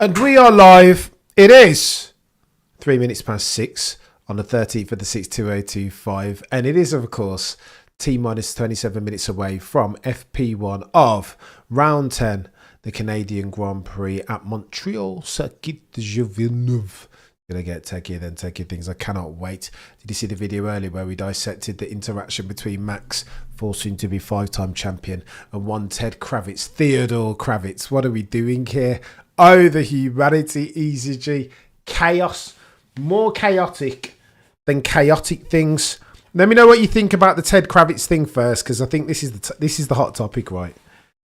And we are live. It is 3 minutes past 6 on the 13th of the 6th, 2025. And it is, of course, T-minus 27 minutes away from FP1 of round 10, the Canadian Grand Prix at Montreal, Circuit de Villeneuve. Gonna get techier than techie things. I cannot wait. Did you see the video earlier where we dissected the interaction between Max, soon to be 5-time champion, and one Ted Kravitz, Theodore Kravitz? What are we doing here? Oh, the humanity, Easy G. Chaos. More chaotic than chaotic things. Let me know what you think about the Ted Kravitz thing first, because I think this is the hot topic, right?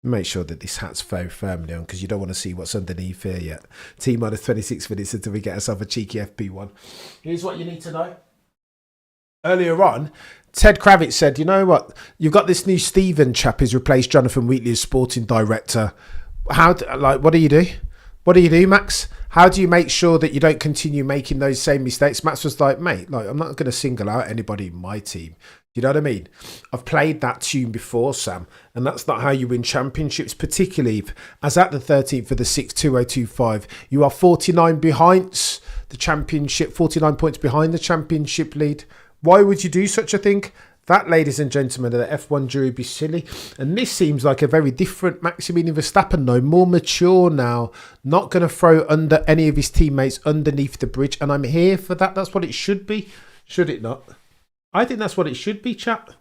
Make sure that this hat's very firmly on, because you don't want to see what's underneath here yet. T-minus 26 minutes until we get ourselves a cheeky FP1. Here's what you need to know. Earlier on, Ted Kravitz said, you know what? You've got this new Stephen chap who's replaced Jonathan Wheatley as sporting director. What do you do? What do you do, Max? How do you make sure that you don't continue making those same mistakes? Max was like, mate, I'm not going to single out anybody in my team. You know what I mean? I've played that tune before, Sam, and that's not how you win championships, particularly as at the 13th of the 6th, 2025, you are 49 behind the championship, 49 points behind the championship lead. Why would you do such a thing? That, ladies and gentlemen, of the F1 jury would be silly. And this seems like a very different Maximilian Verstappen, though. More mature now. Not going to throw under any of his teammates underneath the bridge. And I'm here for that. That's what it should be. Should it not? I think that's what it should be, chat.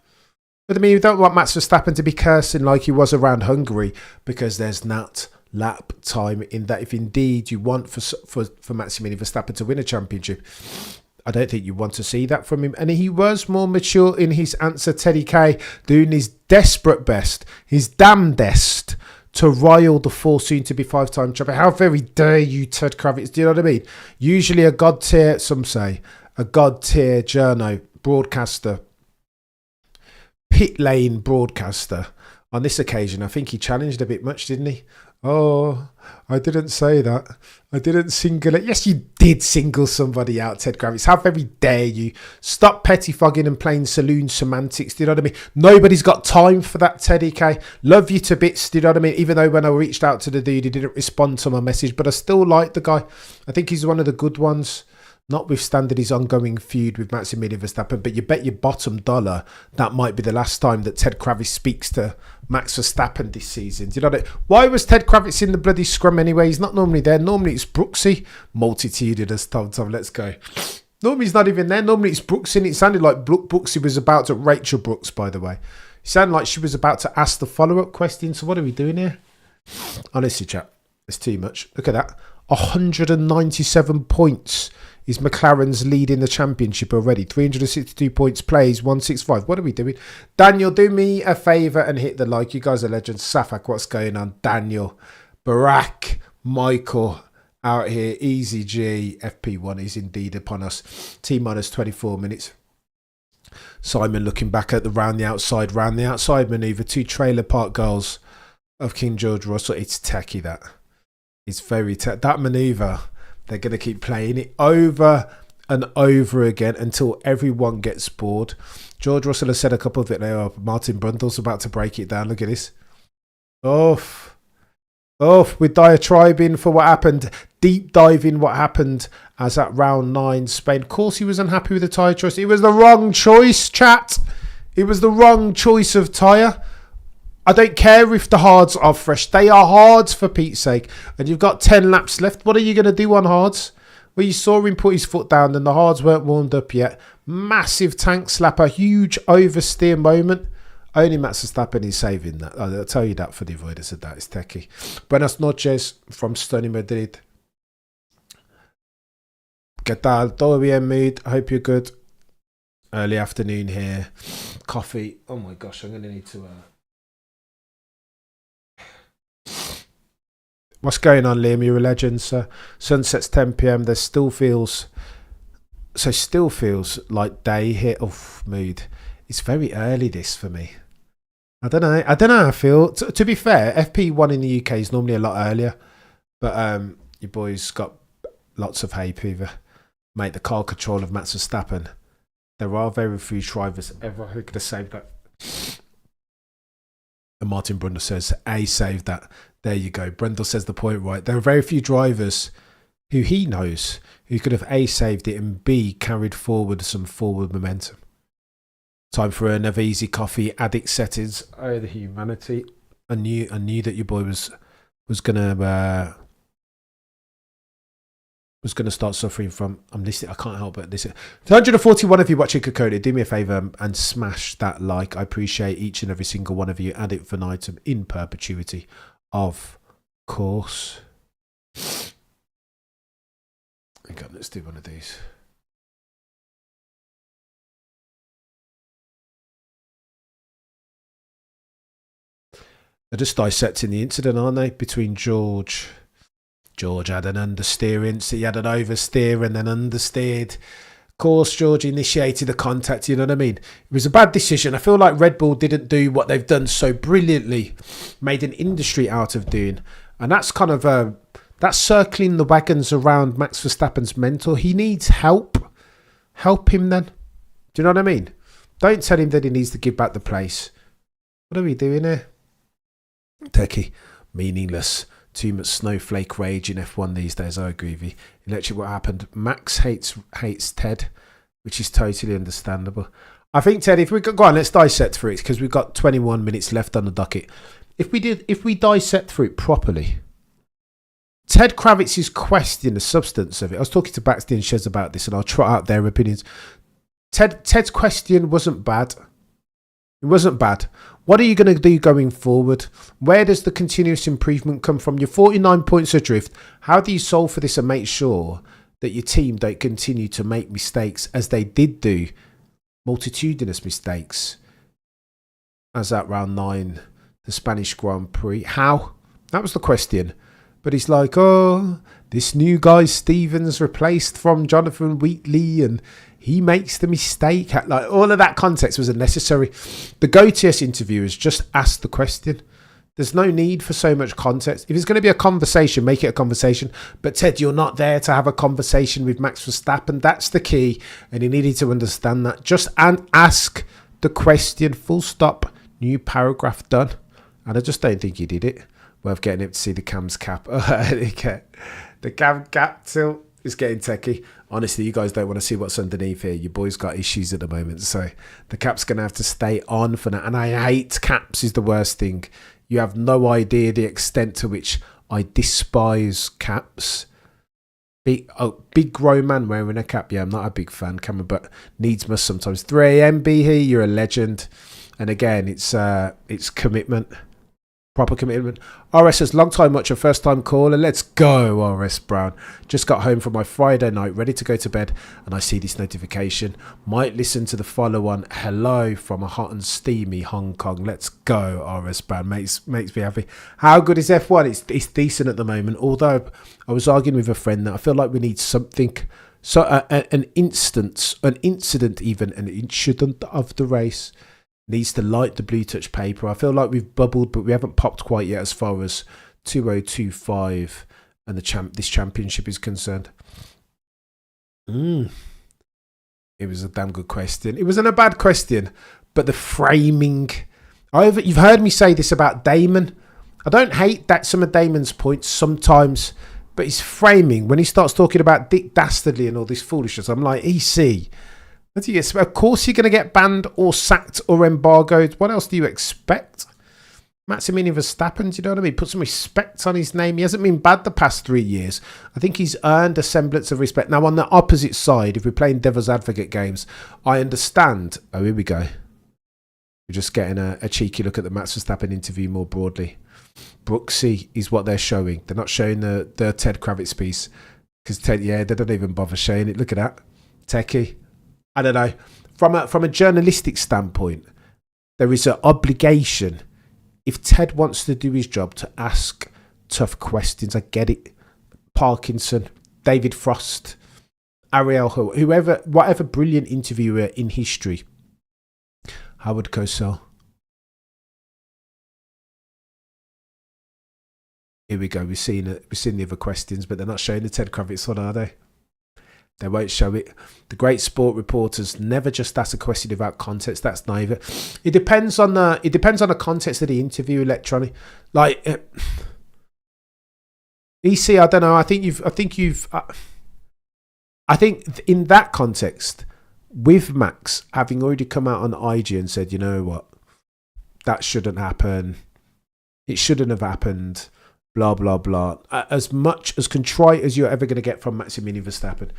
But I mean, we don't want Max Verstappen to be cursing like he was around Hungary, because there's not lap time in that. If indeed you want for Maximilian Verstappen to win a championship, I don't think you want to see that from him. And he was more mature in his answer, Teddy K, doing his desperate best, his damnedest, to rile the soon-to-be 5-time champion. How very dare you, Ted Kravitz? Do you know what I mean? Usually a god tier, some say, a god tier journo, broadcaster, pit lane broadcaster. On this occasion, I think he challenged a bit much, didn't he? Oh, I didn't say that. I didn't single it. Yes, you did single somebody out, Ted Kravitz. How very dare you? Stop pettifogging and playing saloon semantics. Do you know what I mean? Nobody's got time for that, Teddy K. Love you to bits. Do you know what I mean? Even though when I reached out to the dude, he didn't respond to my message, but I still like the guy. I think he's one of the good ones. Notwithstanding his ongoing feud with Maximilian Verstappen, but you bet your bottom dollar that might be the last time that Ted Kravitz speaks to Max Verstappen this season. Do you know what? Why was Ted Kravitz in the bloody scrum anyway? He's not normally there. Normally it's Brooksy. Multitudinous Tom. Let's go. Normally he's not even there. Normally it's Brooksy. And it sounded like Brooksy was about to... Rachel Brooks, by the way. It sounded like she was about to ask the follow-up question. So what are we doing here? Honestly, chap, it's too much. Look at that. 197 points is McLaren's lead in the championship already. 362 points, plays 165. What are we doing? Daniel, do me a favour and hit the like. You guys are legends. Safak, what's going on? Daniel, Barack, Michael out here. Easy G, FP1 is indeed upon us. T-minus 24 minutes. Simon looking back at the round the outside manoeuvre. 2 trailer park goals of King George Russell. It's techie, that. It's very that manoeuvre. They're going to keep playing it over and over again until everyone gets bored. George Russell has said a couple of it now. Martin Brundle's about to break it down. Look at this. With diatribing for what happened. Deep diving what happened as at round 9 Spain. Of course he was unhappy with the tyre choice. It was the wrong choice, chat. It was the wrong choice of tyre. I don't care if the hards are fresh. They are hards, for Pete's sake. And you've got 10 laps left. What are you going to do on hards? Well, you saw him put his foot down and the hards weren't warmed up yet. Massive tank slapper. Huge oversteer moment. Only Max Verstappen is saving that. I'll tell you that for the avoidance of that. It's techie. Buenas noches from sunny Madrid. ¿Qué tal? Todo bien, mood? I hope you're good. Early afternoon here. Coffee. Oh my gosh, I'm going to need to... What's going on, Liam? You're a legend, sir. Sunset's 10 p.m. There still feels like day here. Oh, mood. It's very early, this, for me. I don't know how I feel. To be fair, FP1 in the UK is normally a lot earlier. But your boy's got lots of hay fever. Mate, the car control of Max Verstappen. There are very few drivers ever who could have saved that. And Martin Brundle says, A, saved that. There you go. Brendel says the point right. There are very few drivers who he knows who could have A, saved it, and B, carried forward some forward momentum. Time for another easy coffee. Addict settings. Oh, the humanity. I knew that your boy was gonna start suffering from. I'm listening. I can't help but listen. 141 of you watching Kokoda, do me a favour and smash that like. I appreciate each and every single one of you. Ad infinitum, in perpetuity, of course. Okay, let's do one of these. They're just dissecting the incident, aren't they? Between George had an understeer, he had an oversteer and then understeered. Of course, George initiated the contact, you know what I mean? It was a bad decision. I feel like Red Bull didn't do what they've done so brilliantly, made an industry out of doing. And that's kind of, that's circling the wagons around Max Verstappen's mentor. He needs help. Help him then. Do you know what I mean? Don't tell him that he needs to give back the place. What are we doing here? Techie, meaningless. Too much snowflake rage in F1 these days. I agree with you. Literally what happened. Max hates Ted, which is totally understandable. I think, Ted, if we go on, let's dissect through it because we've got 21 minutes left on the docket. If we dissect through it properly, Ted Kravitz's question, the substance of it. I was talking to Baxter and Shez about this, and I'll trot out their opinions. Ted's question wasn't bad. It wasn't bad. What are you going to do going forward? Where does the continuous improvement come from? You're 49 points adrift. How do you solve for this and make sure that your team don't continue to make mistakes as they did do, multitudinous mistakes, as at round 9, the Spanish Grand Prix? How? That was the question. But he's like, oh, this new guy Stevens replaced from Jonathan Wheatley and he makes the mistake. Like, all of that context was unnecessary. The GoTS interviewers just asked the question. There's no need for so much context. If it's going to be a conversation, make it a conversation. But Ted, you're not there to have a conversation with Max Verstappen. That's the key. And he needed to understand that. Just ask the question, full stop, new paragraph, done. And I just don't think he did it. Worth getting him to see the cam's cap. The cam cap tilt is getting techie. Honestly, you guys don't want to see what's underneath here. Your boy's got issues at the moment. So the cap's going to have to stay on for now. And I hate caps is the worst thing. You have no idea the extent to which I despise caps. Big grown man wearing a cap. Yeah, I'm not a big fan, Cameron, but needs must sometimes. 3 a.m. be here. You're a legend. And again, it's commitment. Proper commitment. RS says, long time watcher, first time caller. Let's go, RS Brown. Just got home from my Friday night, ready to go to bed, and I see this notification. Might listen to the follow on. Hello from a hot and steamy Hong Kong. Let's go, RS Brown. Makes me happy. How good is F1? It's decent at the moment. Although I was arguing with a friend that I feel like we need something, so an incident of the race. Needs to light the blue touch paper. I feel like we've bubbled, but we haven't popped quite yet as far as 2025 and this championship is concerned. It was a damn good question. It wasn't a bad question, but the framing. You've heard me say this about Damon. I don't hate that some of Damon's points sometimes, but his framing, when he starts talking about Dick Dastardly and all this foolishness, I'm like, EC. What do you expect? Of course you're going to get banned or sacked or embargoed. What else do you expect? Maximilian Verstappen, do you know what I mean? Put some respect on his name. He hasn't been bad the past 3 years. I think he's earned a semblance of respect. Now, on the opposite side, if we're playing devil's advocate games, I understand. Oh, here we go. We're just getting a cheeky look at the Max Verstappen interview more broadly. Brooksy is what they're showing. They're not showing the Ted Kravitz piece. Because Ted, yeah, they don't even bother showing it. Look at that. Techie. I don't know. From a journalistic standpoint, there is an obligation, if Ted wants to do his job, to ask tough questions. I get it. Parkinson, David Frost, Ariel, whoever, whatever brilliant interviewer in history. Howard Cosell. Here we go. We've seen the other questions, but they're not showing the Ted Kravitz one, are they? They won't show it. The great sport reporters never just ask a question without context. That's neither. It depends on the context of the interview. Electronic, like EC, I don't know. I think in that context, with Max having already come out on IG and said, you know what, that shouldn't happen. It shouldn't have happened. Blah, blah, blah. As much as contrite as you're ever going to get from Maximilian Verstappen,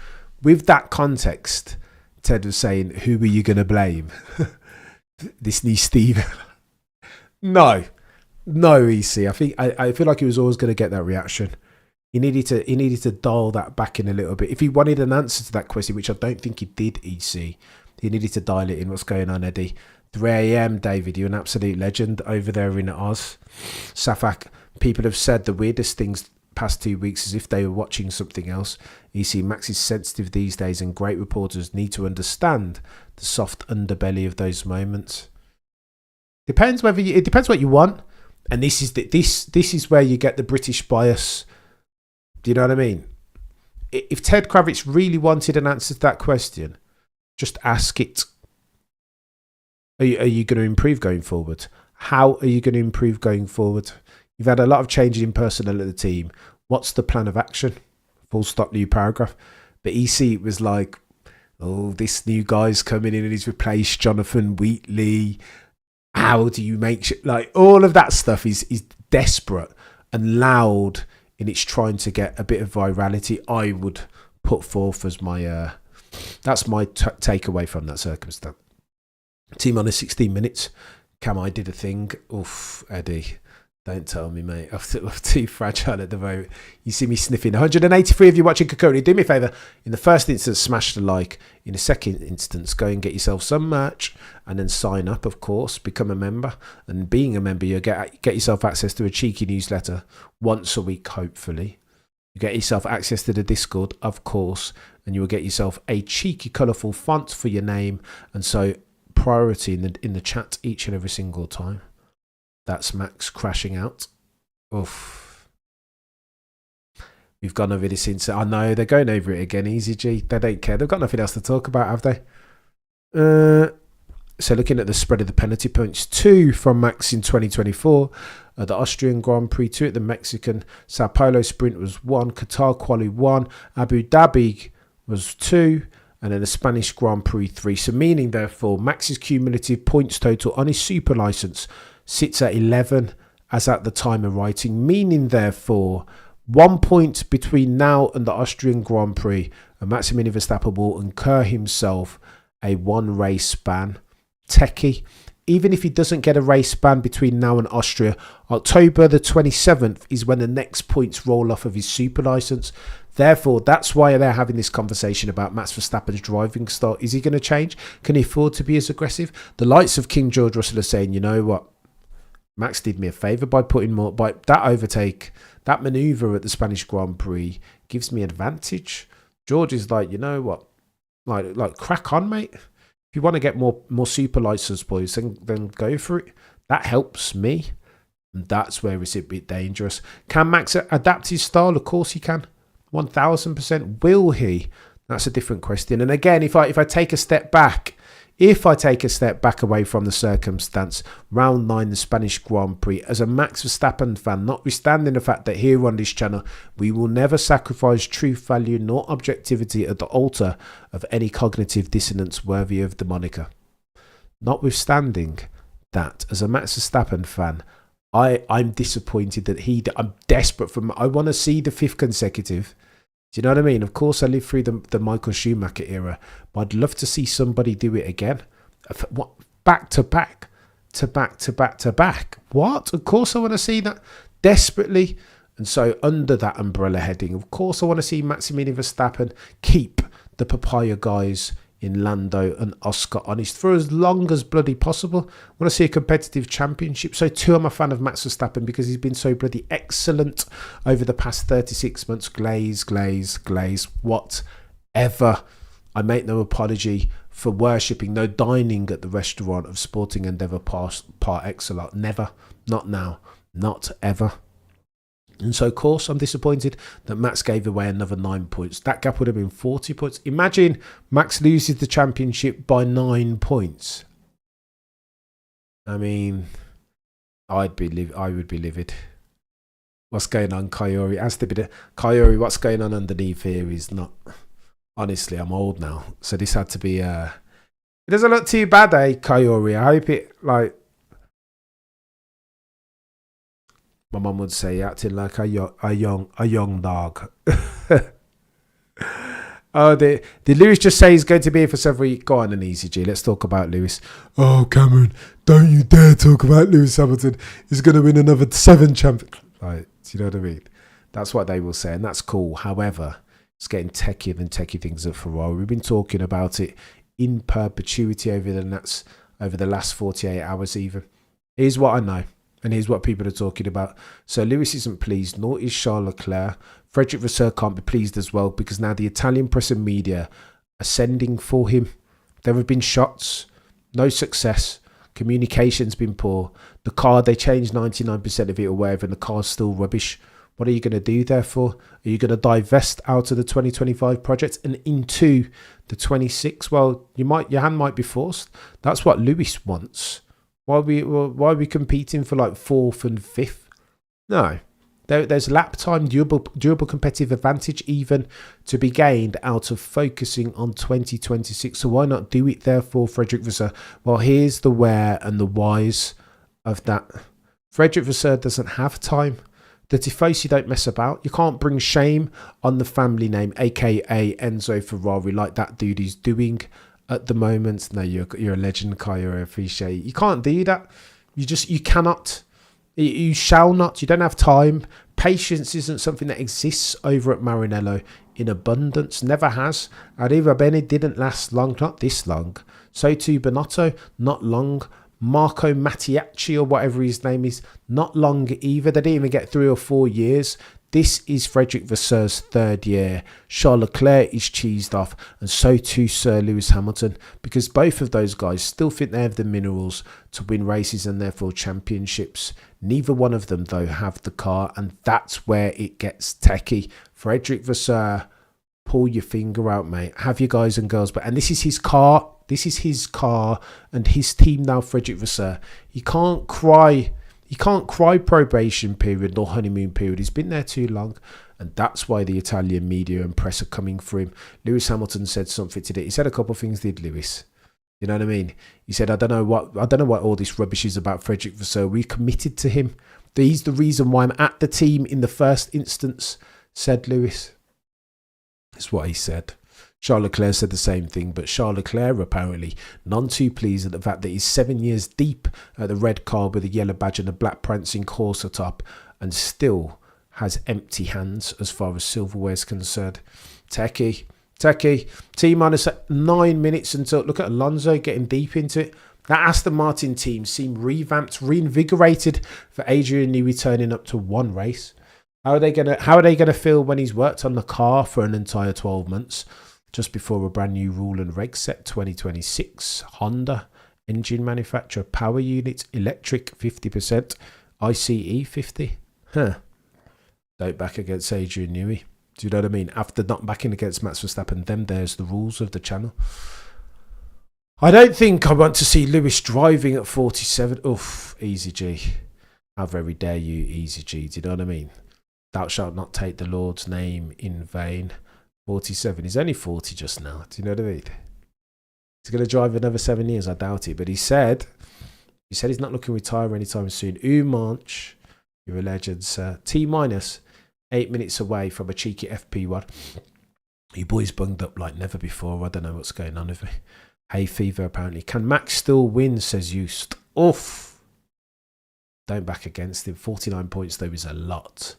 with that context, Ted was saying, who are you going to blame? This new Steve? No, EC. I feel like he was always going to get that reaction. He needed to dial that back in a little bit. If he wanted an answer to that question, which I don't think he did, EC, he needed to dial it in. What's going on, Eddie? 3 a.m, David, you're an absolute legend over there in Oz. Safak, people have said the weirdest things past 2 weeks as if they were watching something else. EC, Max is sensitive these days and great reporters need to understand the soft underbelly of those moments. It depends what you want. And this is where you get the British bias. Do you know what I mean? If Ted Kravitz really wanted an answer to that question, just ask it. Are you going to improve going forward? How are you going to improve going forward? You've had a lot of changes in personnel at the team. What's the plan of action? Full stop, new paragraph. But EC was like, oh, this new guy's coming in and he's replaced Jonathan Wheatley. How do you make sure? Like, all of that stuff is desperate and loud in its trying to get a bit of virality. I would put forth as my that's my takeaway from that circumstance. Team on a 16 minutes. Cam, I did a thing. Oof, Eddie. Don't tell me, mate. I'm too fragile at the moment. You see me sniffing. 183 of you watching Kokori. Do me a favour. In the first instance, smash the like. In the second instance, go and get yourself some merch and then sign up, of course. Become a member. And being a member, you'll get yourself access to a cheeky newsletter once a week, hopefully. You get yourself access to the Discord, of course. And you will get yourself a cheeky, colourful font for your name. And so priority in the chat each and every single time. That's Max crashing out. Oof. We've gone over this since. I know, they're going over it again. Easy G. They don't care. They've got nothing else to talk about, have they? So looking at the spread of the penalty points, 2 from Max in 2024. The Austrian Grand Prix 2 at the Mexican Sao Paulo Sprint was 1. Qatar Quali 1. Abu Dhabi was 2. And then the Spanish Grand Prix 3. So meaning, therefore, Max's cumulative points total on his super licence sits at 11 as at the time of writing, meaning therefore 1 point between now and the Austrian Grand Prix, and Maximilian Verstappen will incur himself a 1 race ban. Techie, even if he doesn't get a race ban between now and Austria, October the 27th is when the next points roll off of his super licence. Therefore, that's why they're having this conversation about Max Verstappen's driving style. Is he going to change? Can he afford to be as aggressive? The likes of King George Russell are saying, you know what? Max did me a favour by putting more, by that overtake, that manoeuvre at the Spanish Grand Prix gives me advantage. George is like, you know what, like crack on, mate. If you want to get more super licence points, then go for it. That helps me, and that's where it's a bit dangerous. Can Max adapt his style? Of course he can, 1000%. Will he? That's a different question. And again, if I take a step back. If I take a step back away from the circumstance, round 9, the Spanish Grand Prix, as a Max Verstappen fan, notwithstanding the fact that here on this channel, we will never sacrifice truth, value, nor objectivity at the altar of any cognitive dissonance worthy of the moniker. Notwithstanding that, as a Max Verstappen fan, I'm disappointed that I'm desperate for, I want to see the 5th consecutive. Do you know what I mean? Of course, I lived through the Michael Schumacher era, but I'd love to see somebody do it again. What? Back to back, to back to back to back. What? Of course, I want to see that desperately. And so, under that umbrella heading, of course, I want to see Maximilian Verstappen keep the papaya guys in Lando and Oscar honest for as long as bloody possible. I want to see a competitive championship. So too, I'm a fan of Max Verstappen because he's been so bloody excellent over the past 36 months. Glaze, whatever. I make no apology for worshipping, no dining at the restaurant of Sporting Endeavour par excellence. Never, not now, not ever. And so, of course, I'm disappointed that Max gave away another 9 points. That gap would have been 40 points. Imagine Max loses the championship by 9 points. I mean, I would be livid. what's going on, Coyote? Has to be the Coyote. What's going on underneath here is not. Honestly, I'm old now, so this had to be. It doesn't look too bad, eh, Coyote? I hope it like. My mum would say, acting like a young dog. Oh, did Lewis just say he's going to be here for several weeks? Go on, an easy G. Let's talk about Lewis. Oh, Cameron, don't you dare talk about Lewis Hamilton. He's going to win another 7 champions. Right, do you know what I mean? That's what they will say, and that's cool. However, it's getting techier than techie things at Ferrari. We've been talking about it in perpetuity over the last 48 hours even. Here's what I know. And here's what people are talking about. So Lewis isn't pleased, nor is Charles Leclerc. Frederic Vasseur can't be pleased as well because now the Italian press and media are sending for him. There have been shots, no success. Communication's been poor. The car, they changed 99% of it or whatever, and the car's still rubbish. What are you going to do therefore? Are you going to divest out of the 2025 project and into the 26? Well, your hand might be forced. That's what Lewis wants. Why are we competing for like 4th and 5th? No. There's lap time, durable competitive advantage even to be gained out of focusing on 2026. So why not do it therefore, Frederic Vasseur? Well, here's the where and the whys of that. Frederic Vasseur doesn't have time. The Tifosi don't mess about. You can't bring shame on the family name, aka Enzo Ferrari, like that dude is doing at the moment. No, you're a legend, Kaya. I appreciate it. You can't do that. You cannot. You shall not. You don't have time. Patience isn't something that exists over at Maranello in abundance. Never has. Arriva Bene didn't last long. Not this long. So too Bonotto. Not long. Marco Mattiacci or whatever his name is. Not long either. They didn't even get 3 or 4 years. This is Frederic Vasseur's 3rd year. Charles Leclerc is cheesed off, and so too Sir Lewis Hamilton, because both of those guys still think they have the minerals to win races and therefore championships. Neither one of them, though, have the car, and that's where it gets techie. Frederic Vasseur, pull your finger out, mate. Have you guys and girls, and this is his car. This is his car and his team now, Frederic Vasseur. He can't cry. He can't cry probation period or honeymoon period. He's been there too long. And that's why the Italian media and press are coming for him. Lewis Hamilton said something today. He said a couple of things, did Lewis? You know what I mean? He said, I don't know what all this rubbish is about Frederic Vasseur. We committed to him. He's the reason why I'm at the team in the first instance, said Lewis. That's what he said. Charles Leclerc said the same thing, but Charles Leclerc apparently none too pleased at the fact that he's 7 years deep at the red car with a yellow badge and a black prancing Corsa top and still has empty hands as far as silverware is concerned. Techie. T-minus 9 minutes until, look at Alonso getting deep into it. That Aston Martin team seemed revamped, reinvigorated for Adrian Newey turning up to one race. How are they gonna feel when he's worked on the car for an entire 12 months? Just before a brand new rule and reg set 2026. Honda, engine manufacturer, power unit, electric 50%, ICE 50. Don't back against Adrian Newey. Do you know what I mean? After not backing against Max Verstappen, there's the rules of the channel. I don't think I want to see Lewis driving at 47. Oof, easy G. How very dare you, easy G. Do you know what I mean? Thou shalt not take the Lord's name in vain. 47. He's only 40 just now. Do you know what I mean? He's going to drive another 7 years. I doubt it. But he said he's not looking to retire anytime soon. Manch, you're a legend, sir. T-minus 8 minutes away from a cheeky FP1. You boys bunged up like never before. I don't know what's going on with me. Hay fever, apparently. Can Max still win, says Just. Oof. Don't back against him. 49 points, though, is a lot.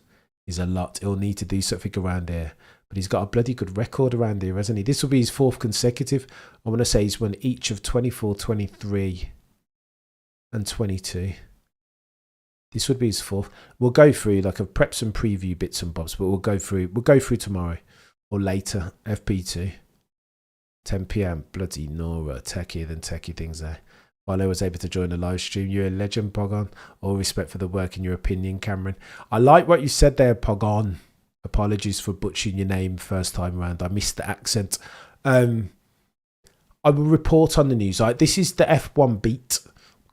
He'll need to do something around here. But he's got a bloody good record around here, hasn't he? This will be his 4th consecutive. I want to say he's won each of 24, 23 and 22. This would be his 4th. We'll go through, like, I've prepped some preview bits and bobs, but we'll go through tomorrow or later. FP2. 10 p.m. Bloody Nora. Techier than techie things there. While I was able to join the live stream, you're a legend, Pogon. All respect for the work and your opinion, Cameron. I like what you said there, Pogon. Apologies for butchering your name first time around. I missed the accent. I will report on the news. This is the F1 beat.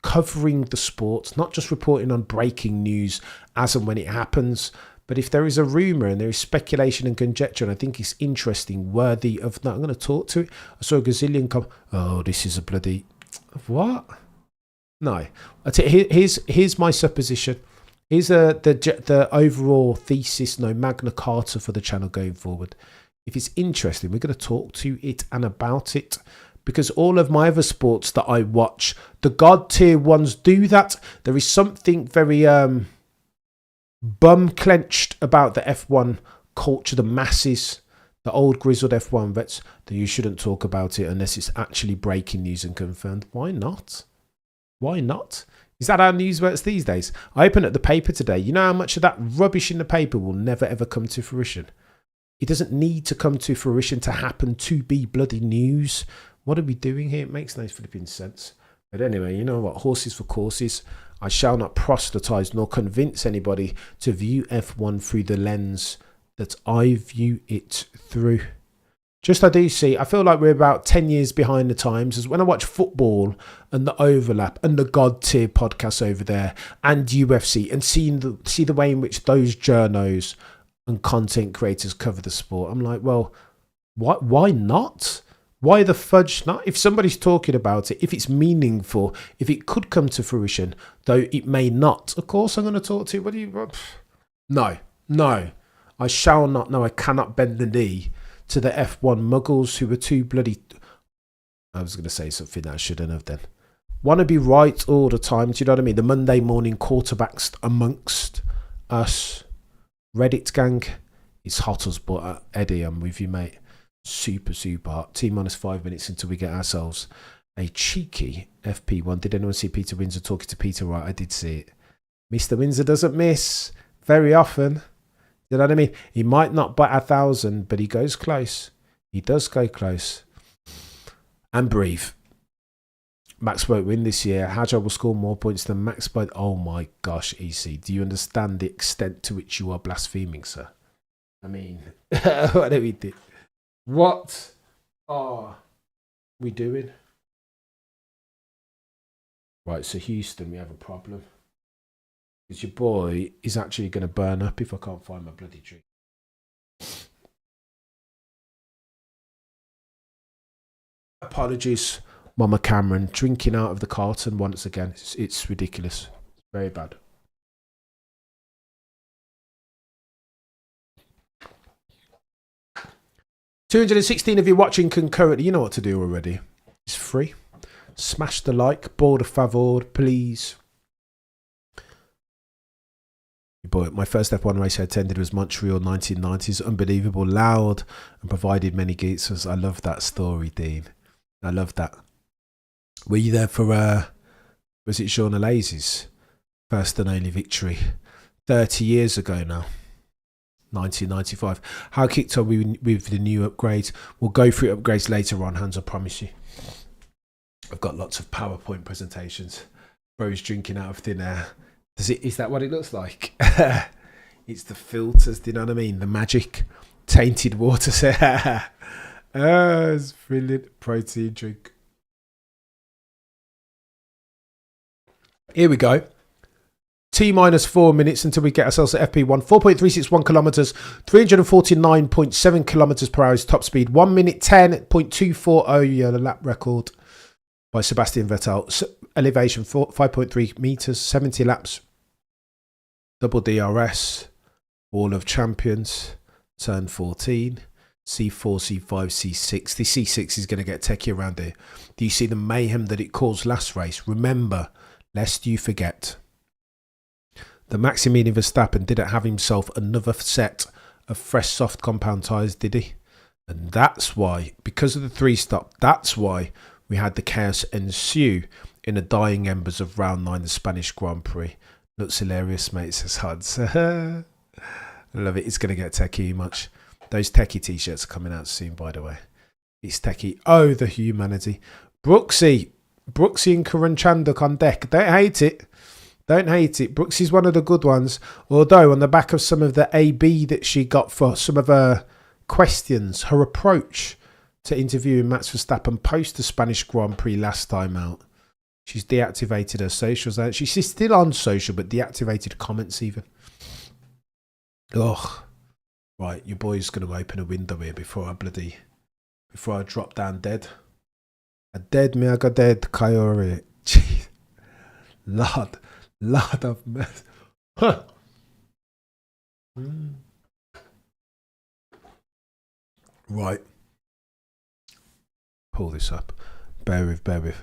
covering the sport, not just reporting on breaking news as and when it happens. But if there is a rumour and there is speculation and conjecture, and I think it's interesting, worthy of that, I'm going to talk to it. I saw a gazillion oh, this is a bloody... What? No. Here's my supposition. Here's the overall thesis, no Magna Carta for the channel going forward. If it's interesting, we're going to talk to it and about it. Because all of my other sports that I watch, the God tier ones do that. There is something very... bum-clenched about the F1 culture, the masses, the old grizzled F1 vets, that you shouldn't talk about it unless it's actually breaking news and confirmed. Why not? Why not? Is that how news works these days? I opened up the paper today. You know how much of that rubbish in the paper will never ever come to fruition? It doesn't need to come to fruition to happen to be bloody news. What are we doing here? It makes no flipping sense. But anyway, you know what? Horses for courses. I shall not proselytise nor convince anybody to view F1 through the lens that I view it through. Just I do see, I feel like we're about 10 years behind the times, as when I watch football and the overlap and the God tier podcasts over there and UFC and see the way in which those journos and content creators cover the sport. I'm like, well, why not? Why the fudge not? If somebody's talking about it, if it's meaningful, if it could come to fruition, though it may not, of course I'm going to talk to you. What do you... No. I shall not. No, I cannot bend the knee to the F1 muggles who are too bloody... I was going to say something I shouldn't have then. Want to be right all the time, do you know what I mean? The Monday morning quarterbacks amongst us. Reddit gang. It's hot as butter. Eddie, I'm with you, mate. Super hot. T-5 minutes until we get ourselves a cheeky FP1. Did anyone see Peter Windsor talking to Peter Wright? I did see it. Mr. Windsor doesn't miss very often. You know what I mean? He might not bat 1,000, but he goes close. He does go close. And breathe. Max won't win this year. Hajar will score more points than Max by... Oh my gosh, EC. Do you understand the extent to which you are blaspheming, sir? I mean, what do we do? What are we doing? Right, so Houston, we have a problem. Because your boy is actually going to burn up if I can't find my bloody drink. Apologies, Mama Cameron. Drinking out of the carton once again. It's ridiculous. It's very bad. $216 if you're watching concurrently. You know what to do already. It's free. Smash the like. Border favor, please. Boy, my first F1 race I attended was Montreal 1990s. Unbelievable, loud, and provided many geezers. I love that story, Dean. I love that. Were you there for, was it Journalistic's first and only victory? 30 years ago now. 1995. How kicked are we with the new upgrades? We'll go through upgrades later on, Hans, I promise you. I've got lots of PowerPoint presentations. Bro's drinking out of thin air. Is that what it looks like? It's the filters, do you know what I mean? The magic tainted water. It's brilliant. Protein drink. Here we go. T-4 minutes until we get ourselves at FP1. 4.361 kilometres, 349.7 kilometres per hour is top speed. 1 minute 10.240 lap record by Sebastian Vettel. Elevation 5.3 metres, 70 laps. Double DRS. All of Champions. Turn 14. C4, C5, C6. The C6 is going to get techie around here. Do you see the mayhem that it caused last race? Remember, lest you forget, the Maximilian Verstappen didn't have himself another set of fresh soft compound tyres, did he? And that's why, because of the 3-stop, that's why we had the chaos ensue in the dying embers of round 9, the Spanish Grand Prix. Looks hilarious, mate, says Huds. I love it. It's going to get techie much. Those techie t-shirts are coming out soon, by the way. It's techie. Oh, the humanity. Brooksy and Karan Chanduk on deck. Don't hate it. Don't hate it. Brooksy's one of the good ones. Although, on the back of some of the AB that she got for some of her questions, her approach to interviewing Max Verstappen post the Spanish Grand Prix last time out, She's deactivated her socials. She's still on social, but deactivated comments even. Ugh. Right, your boy's going to open a window here before I drop down dead. I dead me, I got dead. Kayori. Jeez. Lord of mess. Huh. Right. Pull this up. Bear with.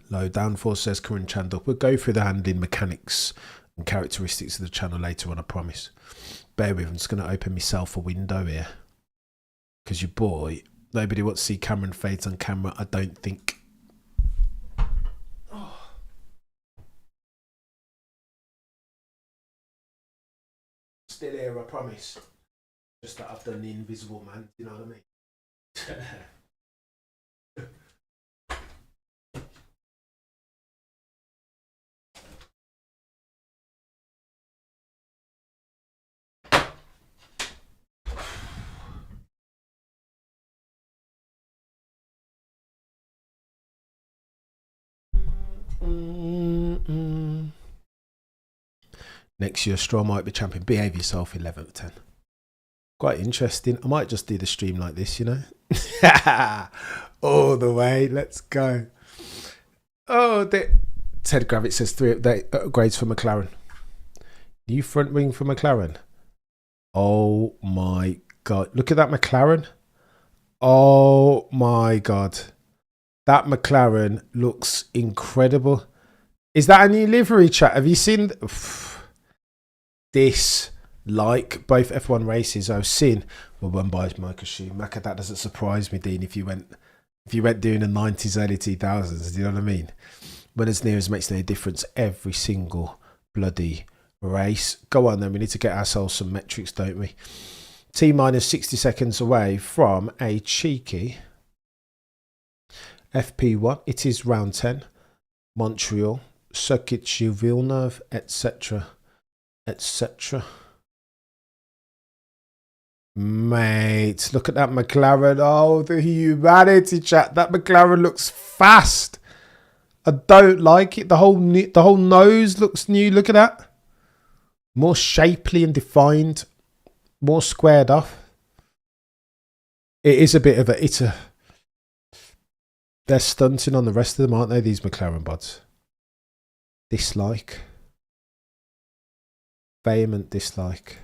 Low downforce, says Corinne Chandler. We'll go through the handling mechanics and characteristics of the channel later on, I promise. Bear with, I'm just going to open myself a window here. Because your boy, nobody wants to see Cameron fades on camera, I don't think. Oh. Still here, I promise. Just that I've done the invisible man, you know what I mean? Next year, Stroll might be champion. Behave yourself, 11 of 10. Quite interesting. I might just do the stream like this, you know. All the way. Let's go. Oh, Ted Gravitz says 3 upgrades for McLaren. New front wing for McLaren. Oh my God. Look at that McLaren. Oh my God. That McLaren looks incredible. Is that a new livery, chat? Have you seen this? Like both F1 races I've seen were won by Michael Schumacher. That doesn't surprise me, Dean, if you went doing the 90s, early 2000s, do you know what I mean? When as near as makes no difference every single bloody race. Go on then, we need to get ourselves some metrics, don't we? T-minus 60 seconds away from a cheeky FP1. It is round 10. Montreal, Circuit de Villeneuve, etc. etc. Mate, look at that McLaren. Oh, the humanity, chat. That McLaren looks fast. I don't like it. The whole nose looks new. Look at that. More shapely and defined. More squared off. It is a bit of a... They're stunting on the rest of them, aren't they, these McLaren bods? Dislike. Vehement dislike.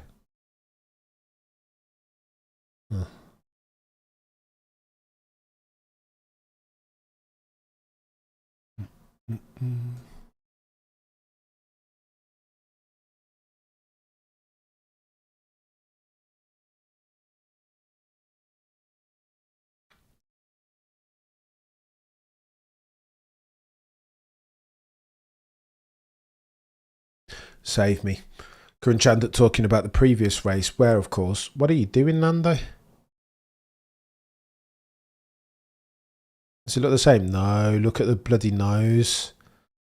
Oh. Save me. Corinne Chandler talking about the previous race where, of course, what are you doing, Lando? Does it look the same? No, look at the bloody nose.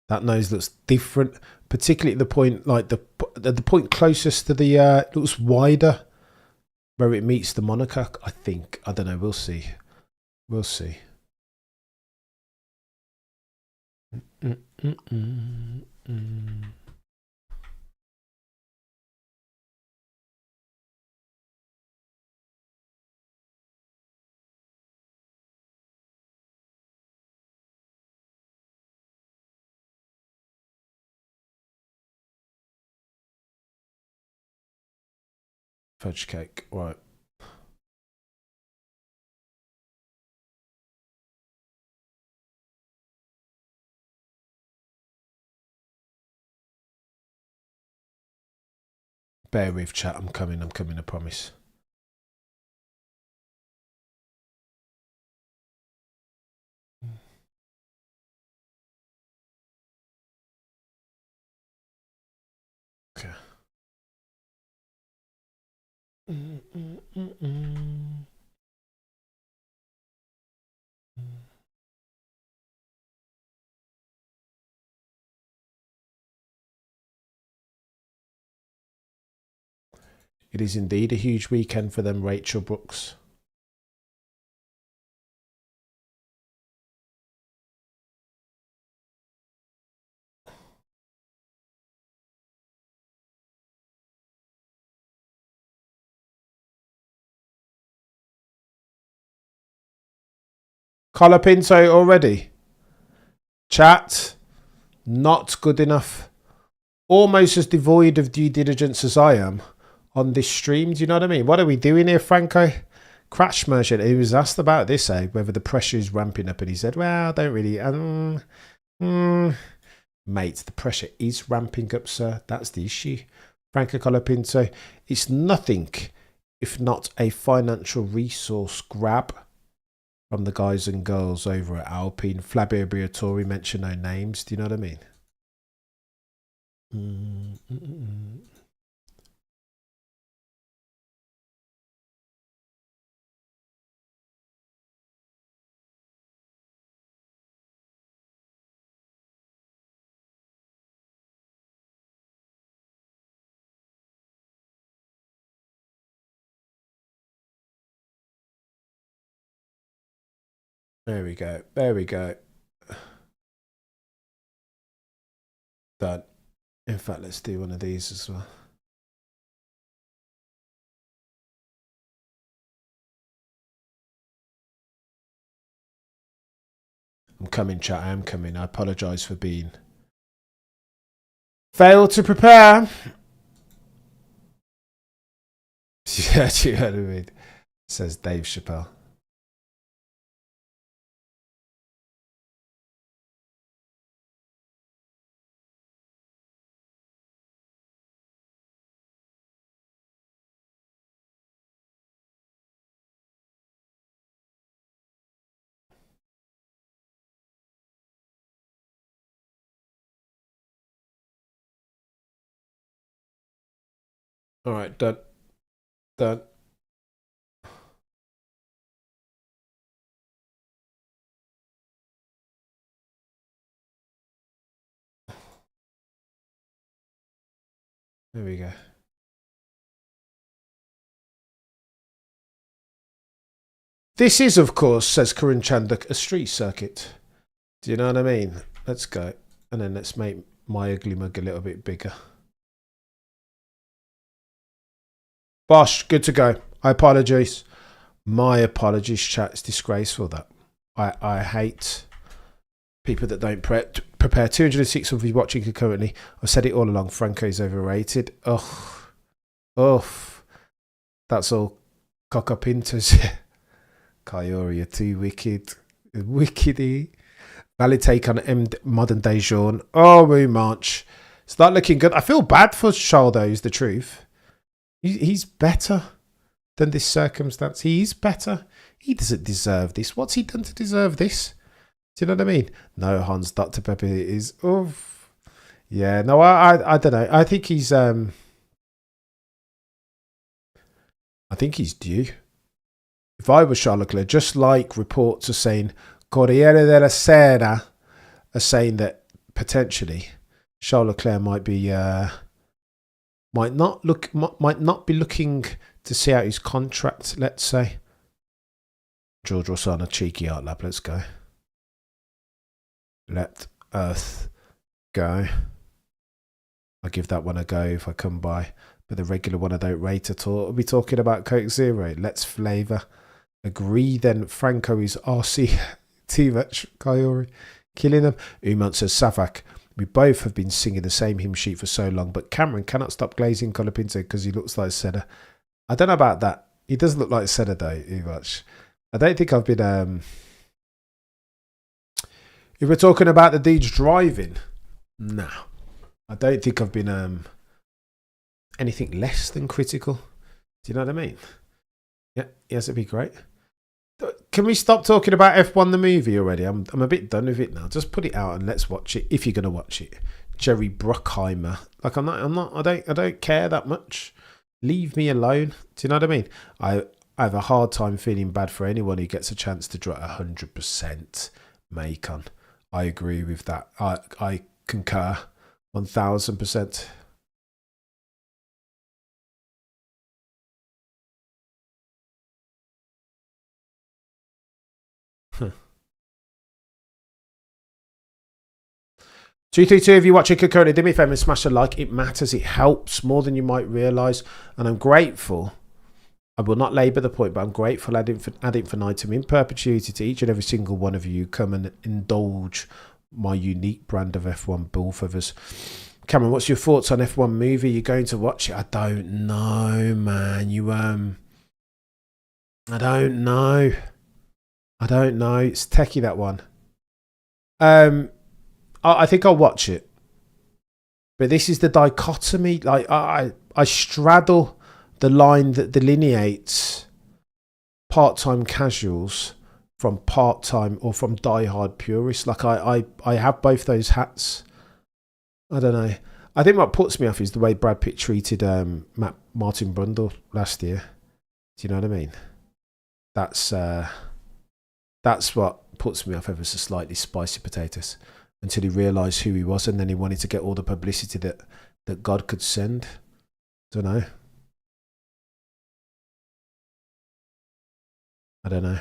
That nose looks different, particularly at the point, like the point closest to the, it looks wider where it meets the monocoque, I think. I don't know, we'll see. We'll see. Fudge cake, right. Bear with, chat. I'm coming, I promise. Okay. It is indeed a huge weekend for them, Rachel Brooks. Colapinto already. Chat. Not good enough. Almost as devoid of due diligence as I am on this stream. Do you know what I mean? What are we doing here, Franco? Crash Merchant, he was asked about this, whether the pressure is ramping up, and he said, well, I don't really... Mate, the pressure is ramping up, sir. That's the issue. Franco Colapinto, it's nothing if not a financial resource grab from the guys and girls over at Alpine. Flavio Briatore mentioned no names. Do you know what I mean? There we go. There we go. Done. In fact, let's do one of these as well. I'm coming, chat. I am coming. I apologise for being... Failed to prepare. Yeah, do you know what I mean? Says Dave Chappelle. All right, done. Done. There we go. This is, of course, says Karan Chandak, a street circuit. Do you know what I mean? Let's go. And then let's make my ugly mug a little bit bigger. Bosh, good to go. I apologise. My apologies, chat. It's disgraceful that. I hate people that don't prepare. 206 of you watching concurrently. I've said it all along. Franco's overrated. Oh. That's all cockapintos. Kayori, you're too wicked. Wickedy. Valid take on modern day Jean. Oh, we march. It's not looking good. I feel bad for Charles, though, is the truth. He's better than this circumstance. He is better. He doesn't deserve this. What's he done to deserve this? Do you know what I mean? No, Hans, Dr. Pepper is... Oh, yeah, no, I don't know. I think he's... I think he's due. If I was Charles Leclerc, just like reports are saying, Corriere della Sera are saying that potentially Charles Leclerc might be... might not be looking to see out his contract, let's say. George Rossana, cheeky art lab, let's go. Let Earth go. I'll give that one a go if I come by. But the regular one I don't rate at all. We'll be talking about Coke Zero. Let's flavour. Agree then. Franco is RC too much. Kayori. Killing them. Umant says Savak. We both have been singing the same hymn sheet for so long, but Cameron cannot stop glazing Colapinto because he looks like Senna. I don't know about that. He does look like Senna though, too much. I don't think I've been... If we're talking about the dudes driving, no. I don't think I've been anything less than critical. Do you know what I mean? Yeah, yes, it'd be great. Can we stop talking about F1 the movie already? I'm a bit done with it now. Just put it out and let's watch it if you're gonna watch it. Jerry Bruckheimer. Like I don't care that much. Leave me alone. Do you know what I mean? I have a hard time feeling bad for anyone who gets a chance to drop 100% Macon. I agree with that. I concur 1000%. Huh. 232, if you watch it concurrently, do me a favour and smash a like. It matters. It helps more than you might realise. And I'm grateful. I will not labour the point, but I'm grateful ad infinitum in perpetuity to each and every single one of you who come and indulge my unique brand of F1 bull feathers. Cameron, what's your thoughts on F1 movie? You're going to watch it? I don't know, man. I don't know. It's techie, that one. I think I'll watch it. But this is the dichotomy. Like I straddle the line that delineates part-time casuals from part-time or from die-hard purists. Like I have both those hats. I don't know. I think what puts me off is the way Brad Pitt treated Martin Brundle last year. Do you know what I mean? That's what puts me off ever so slightly, spicy potatoes. Until he realised who he was, and then he wanted to get all the publicity that God could send. Don't know. I don't know.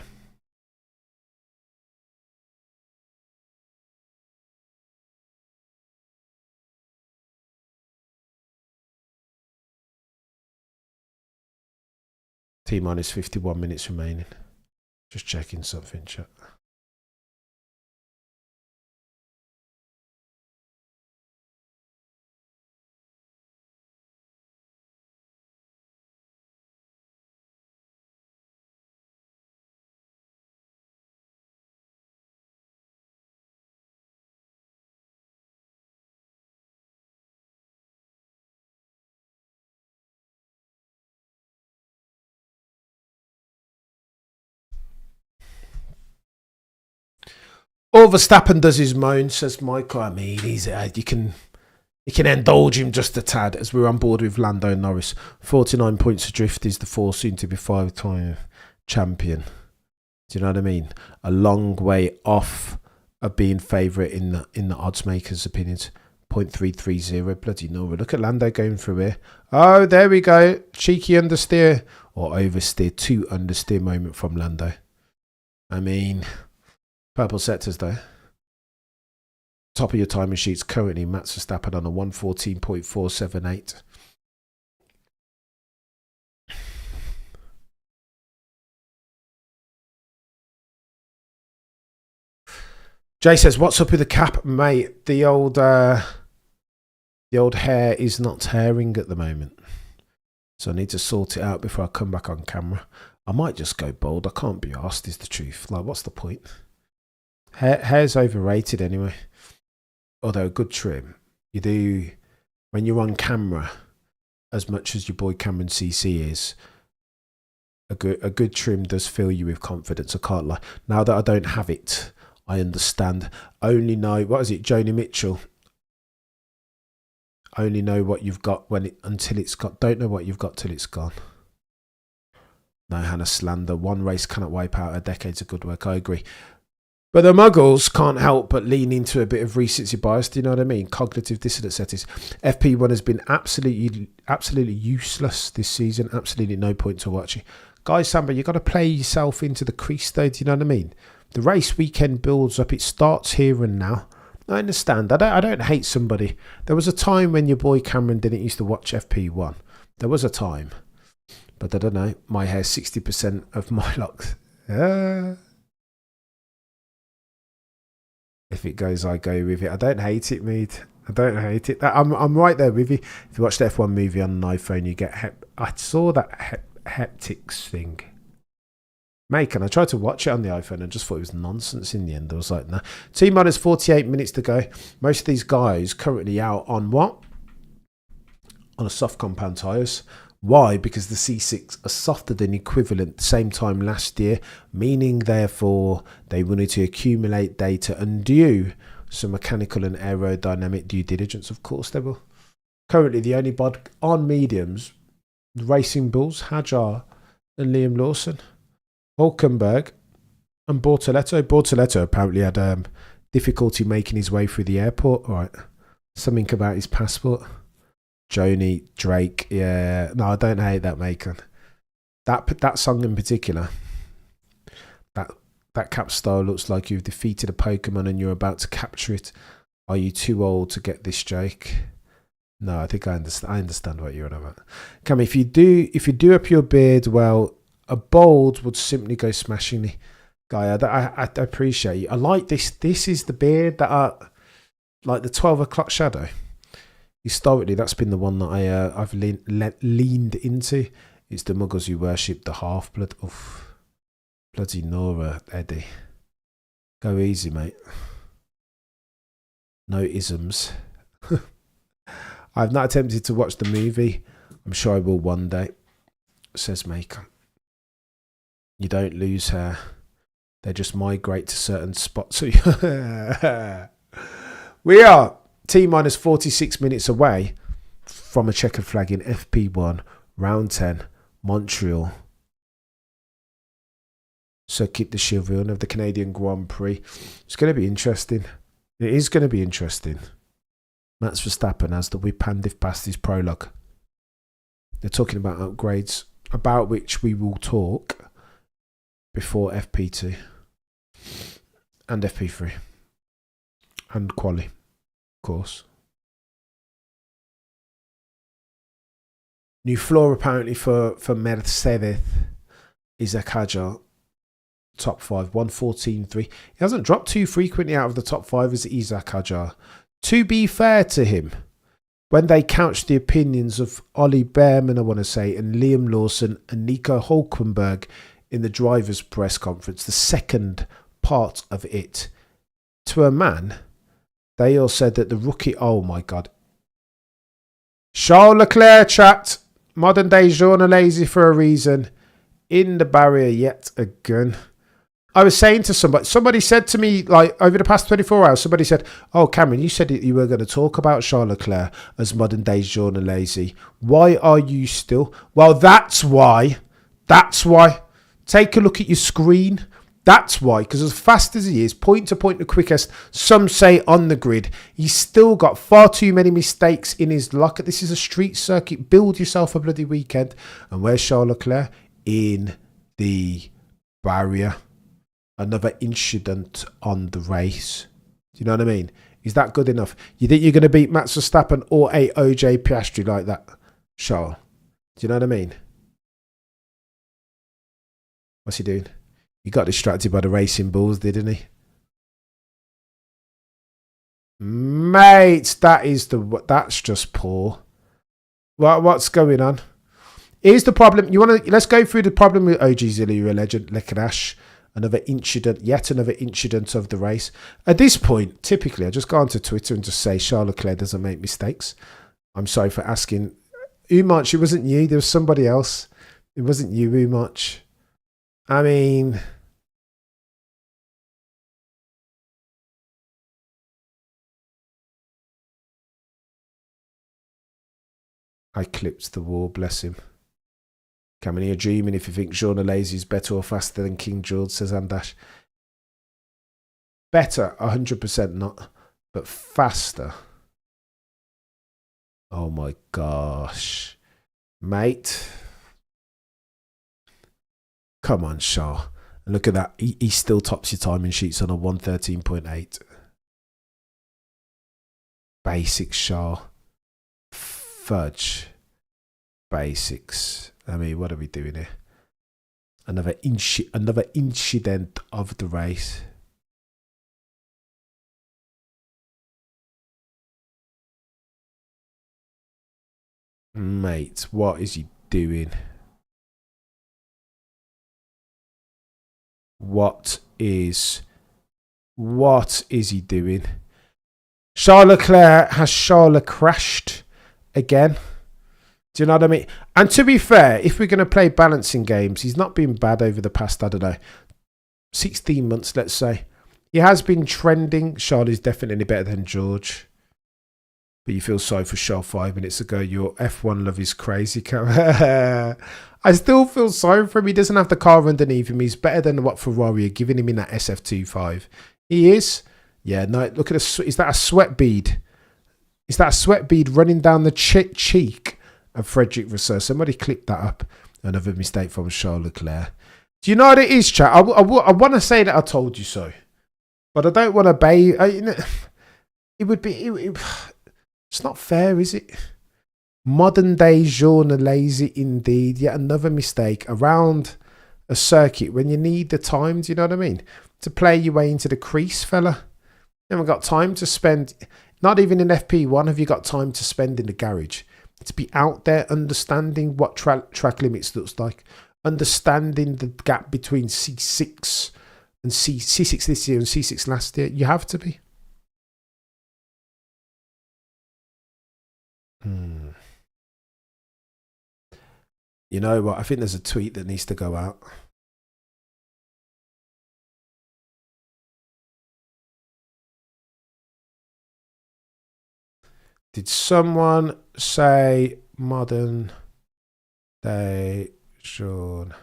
T-minus 51 minutes remaining. Just checking something, chat. All Verstappen does is moan, says Michael. I mean, he's you can indulge him just a tad, as we're on board with Lando Norris. 49 points adrift is the four, soon to be 5-time champion. Do you know what I mean? A long way off of being favourite in the odds makers' opinions. 0.330. Bloody Nora. Look at Lando going through here. Oh, there we go. Cheeky understeer or oversteer. 2 understeer moment from Lando. I mean, purple sectors though. Top of your timing sheets currently, Max Verstappen on a 114.478. Jay says, "What's up with the cap, mate? The old hair is not tearing at the moment, so I need to sort it out before I come back on camera. I might just go bald. I can't be arsed, is the truth. Like, what's the point? Hair's overrated anyway. Although a good trim, you do when you're on camera, as much as your boy Cameron CC is. A good trim does fill you with confidence. I can't lie. Now that I don't have it, I understand. Only know, what is it, Joni Mitchell? Only know what you've got until it's got. Don't know what you've got till it's gone. No, Hannah slander. One race cannot wipe out a decades of good work. I agree. But the muggles can't help but lean into a bit of recency bias. Do you know what I mean? Cognitive dissonance settings. FP1 has been absolutely useless this season. Absolutely no point to watching. Guys, Samba, you've got to play yourself into the crease though. Do you know what I mean? The race weekend builds up. It starts here and now. I understand. I don't hate somebody. There was a time when your boy Cameron didn't used to watch FP1. There was a time. But I don't know. My hair's 60% of my locks. If it goes, I go with it. I don't hate it, mate. I don't hate it. I'm right there with you. If you watch the F1 movie on an iPhone, you get I saw that haptics thing. Mate, and I tried to watch it on the iPhone and just thought it was nonsense in the end. I was like, nah. T-minus 48 minutes to go. Most of these guys currently out on what? On a soft compound tyres. Why? Because the C6 are softer than equivalent same time last year, meaning therefore they wanted to accumulate data and do some mechanical and aerodynamic due diligence. Of course they will. Currently the only bod on mediums, Racing Bulls, Hajar and Liam Lawson. Hulkenberg and Bortoletto. Bortoletto apparently had difficulty making his way through the airport. Right. Something about his passport. Joni, Drake, yeah. No, I don't hate that, Macon. That song in particular, that cap style looks like you've defeated a Pokemon and you're about to capture it. Are you too old to get this, Jake? No, I think I understand. I understand what you're on about. Cam, if you do up your beard, well, a bald would simply go smashingly. Guy, I appreciate you. I like this. This is the beard that like the 12 o'clock shadow. Historically, that's been the one that I've leaned into. It's the muggles who worship the half-blood. Oof. Bloody Nora, Eddie. Go easy, mate. No isms. I've not attempted to watch the movie. I'm sure I will one day, says Maker. You don't lose hair. They just migrate to certain spots. We are T-minus 46 minutes away from a checkered flag in FP1, round 10, Montreal. Circuit de Chevron of the Canadian Grand Prix. It's going to be interesting. It is going to be interesting. Max Verstappen has the whip hand if past his prologue. They're talking about upgrades, about which we will talk before FP2 and FP3 and quali, of course. New floor apparently for Mercedes is a Kajar. Top 5, 114.3. He hasn't dropped too frequently out of the top 5 as Isaac Hajar. To be fair to him, when they couched the opinions of Ollie Behrman, I want to say, and Liam Lawson and Nico Hulkenberg in the drivers' press conference, the second part of it, to a man, they all said that the rookie, oh my God. Charles Leclerc chat, modern day journalistic for a reason, in the barrier yet again. I was saying to somebody said to me, like, over the past 24 hours, somebody said, oh, Cameron, you said that you were going to talk about Charles Leclerc as modern day journalistic. Why are you still? Well, that's why. That's why. Take a look at your screen. That's why. Because as fast as he is, point to point the quickest, some say on the grid, he's still got far too many mistakes in his locker. This is a street circuit. Build yourself a bloody weekend. And where's Charles Leclerc? In the barrier. Another incident on the race. Do you know what I mean? Is that good enough? You think you're going to beat Max Verstappen or a OJ Piastri like that? Charles? Do you know what I mean? What's he doing? He got distracted by the racing bulls, didn't he? Mate, that's just poor. What's going on? Here's the problem. Let's go through the problem with OG Zilly, a legend, Leclerc. Yet another incident of the race. At this point, typically, I just go onto Twitter and just say Charles Leclerc doesn't make mistakes. I'm sorry for asking. Umach, it wasn't you. There was somebody else. It wasn't you, Umach. I mean, I clipped the wall, bless him. Cameron, you're dreaming if you think Journalistic is better or faster than King George, says Andash. Better, 100% not, but faster. Oh my gosh. Mate. Come on, Shaw. And look at that. He still tops your timing sheets on a 113.8. Basics, Shaw. Fudge. Basics. I mean, what are we doing here? Another incident of the race. Mate, what is he doing? What is he doing? Charles Leclerc has Charles crashed again. Do you know what I mean? And to be fair, if we're going to play balancing games, he's not been bad over the past, I don't know, 16 months, let's say. He has been trending. Charles is definitely better than George. But you feel sorry for Charles 5 minutes ago. Your F1 love is crazy. I still feel sorry for him. He doesn't have the car underneath him. He's better than what Ferrari are giving him in that SF25. He is. Yeah, no, look at is that a sweat bead? Is that a sweat bead running down the cheek of Frederick Vasseur? Somebody clipped that up. Another mistake from Charles Leclerc. Do you know what it is, chat? I want to say that I told you so. But I don't want to it would be... It's not fair, is it? Modern day journalistic indeed. Yet another mistake around a circuit when you need the time, do you know what I mean? To play your way into the crease, fella. You haven't got time to spend, not even in FP1 have you got time to spend in the garage. To be out there understanding what track limits looks like, understanding the gap between C6 and C6 this year and C6 last year. You have to be. You know what? I think there's a tweet that needs to go out. Did someone say modern day Sean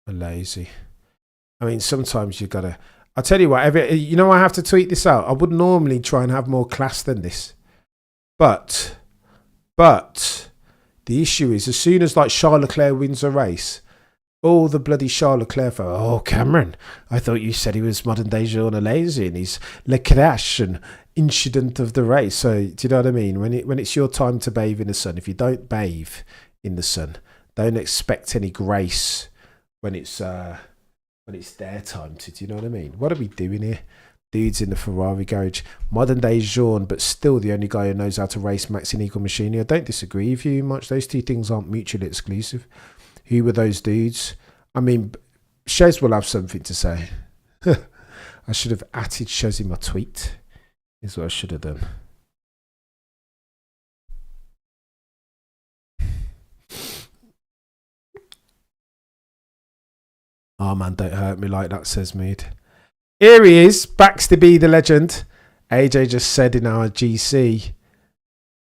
lazy? I mean, sometimes you gotta. I'll tell you what. You know, I have to tweet this out. I would normally try and have more class than this, but the issue is, as soon as like Charles Leclerc wins a race, all the bloody Charles Leclerc for, oh, Cameron, I thought you said he was modern day journalistic and he's le crash and incident of the race. So do you know what I mean? When it's your time to bathe in the sun, if you don't bathe in the sun, don't expect any grace when it's their time to. Do you know what I mean? What are we doing here? Dudes in the Ferrari garage, modern day Jean, but still the only guy who knows how to race Max in equal machinery. I don't disagree with you much. Those two things aren't mutually exclusive. Who were those dudes? I mean, Shez will have something to say. I should have added Shez in my tweet, is what I should have done. Oh man, don't hurt me like that, says Mood. Here he is, backs to be the legend. AJ just said in our GC,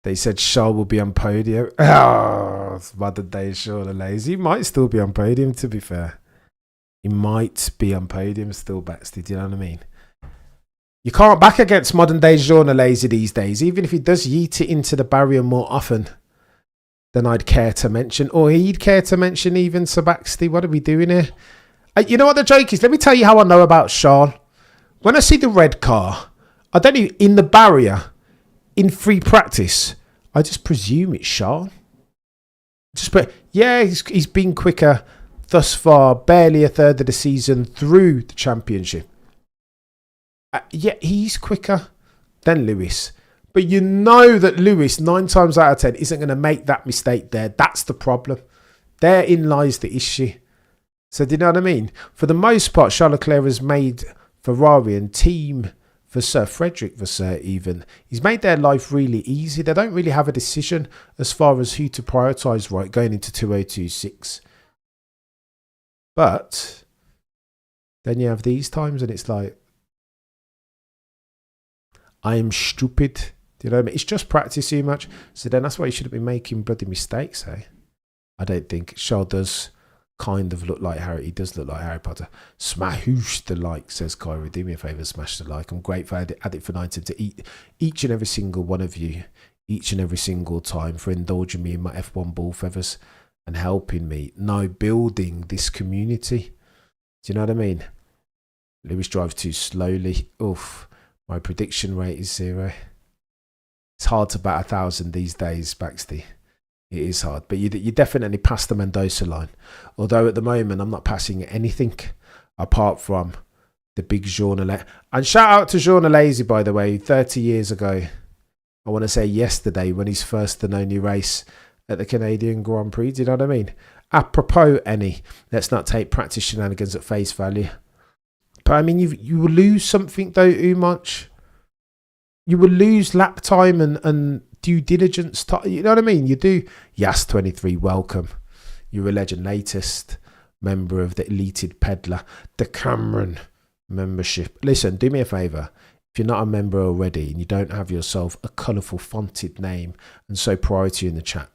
they said Shaw will be on podium. Oh, modern day Shaw the lazy. He might still be on podium, to be fair. He might be on podium still, Baxter. Do you know what I mean? You can't back against modern day Shaw the lazy these days, even if he does yeet it into the barrier more often than I'd care to mention. Or he'd care to mention even Sir Baxter. What are we doing here? You know what the joke is? Let me tell you how I know about Sean. When I see the red car, I don't know, in the barrier, in free practice, I just presume it's Sean. He's been quicker thus far, barely a third of the season through the championship. He's quicker than Lewis. But you know that Lewis, 9 times out of 10, isn't going to make that mistake there. That's the problem. Therein lies the issue. So do you know what I mean? For the most part, Charles Leclerc has made Ferrari and team Vasseur, Frederick Vasseur even, he's made their life really easy. They don't really have a decision as far as who to prioritise right going into 2026. But then you have these times and it's like, I am stupid. Do you know what I mean? It's just practice too much. So then that's why you shouldn't be making bloody mistakes, eh? I don't think. Charles does kind of look like Harry. He does look like Harry Potter. Smash the like, says Kyrie. Do me a favour, smash the like. I'm grateful at it for 19 to eat each and every single one of you, each and every single time, for indulging me in my F1 ball feathers and helping me now building this community. Do you know what I mean? Lewis drives too slowly. Oof. My prediction rate is 0. It's hard to bat 1,000 these days, Baxty. It is hard, but you definitely passed the Mendoza line. Although at the moment I'm not passing anything apart from the big journalist. And shout out to Journalistic, by the way, 30 years ago. I want to say yesterday, when his first and only race at the Canadian Grand Prix. Do you know what I mean? Apropos any, let's not take practice shenanigans at face value. But I mean, you will lose something though, Umach. You will lose lap time and due diligence. You know what I mean? You do. Yes, 23, welcome. You're a legend. Latest member of the Elated Peddler, the Cameron membership. Listen, do me a favour. If you're not a member already and you don't have yourself a colourful fonted name and so priority in the chat,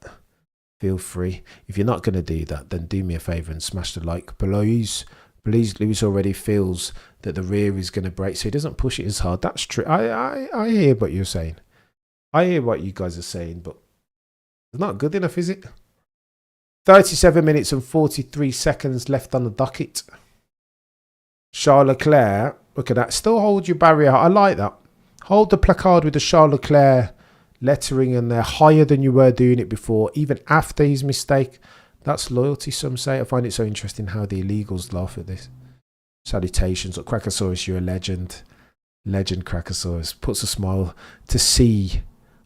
feel free. If you're not going to do that, then do me a favour and smash the like. Please, Lewis already feels that the rear is going to break, so he doesn't push it as hard. That's true. I hear what you're saying. I hear what you guys are saying, but it's not good enough, is it? 37 minutes and 43 seconds left on the docket. Charles Leclerc Look at that. Still hold your barrier. I like that. Hold the placard with the Charles Leclerc lettering in there higher than you were doing it before, even after his mistake. That's loyalty, some say. I find it so interesting how the illegals laugh at this. Salutations. Look, Crackosaurus, you're a legend. Legend, Crackosaurus. Puts a smile to see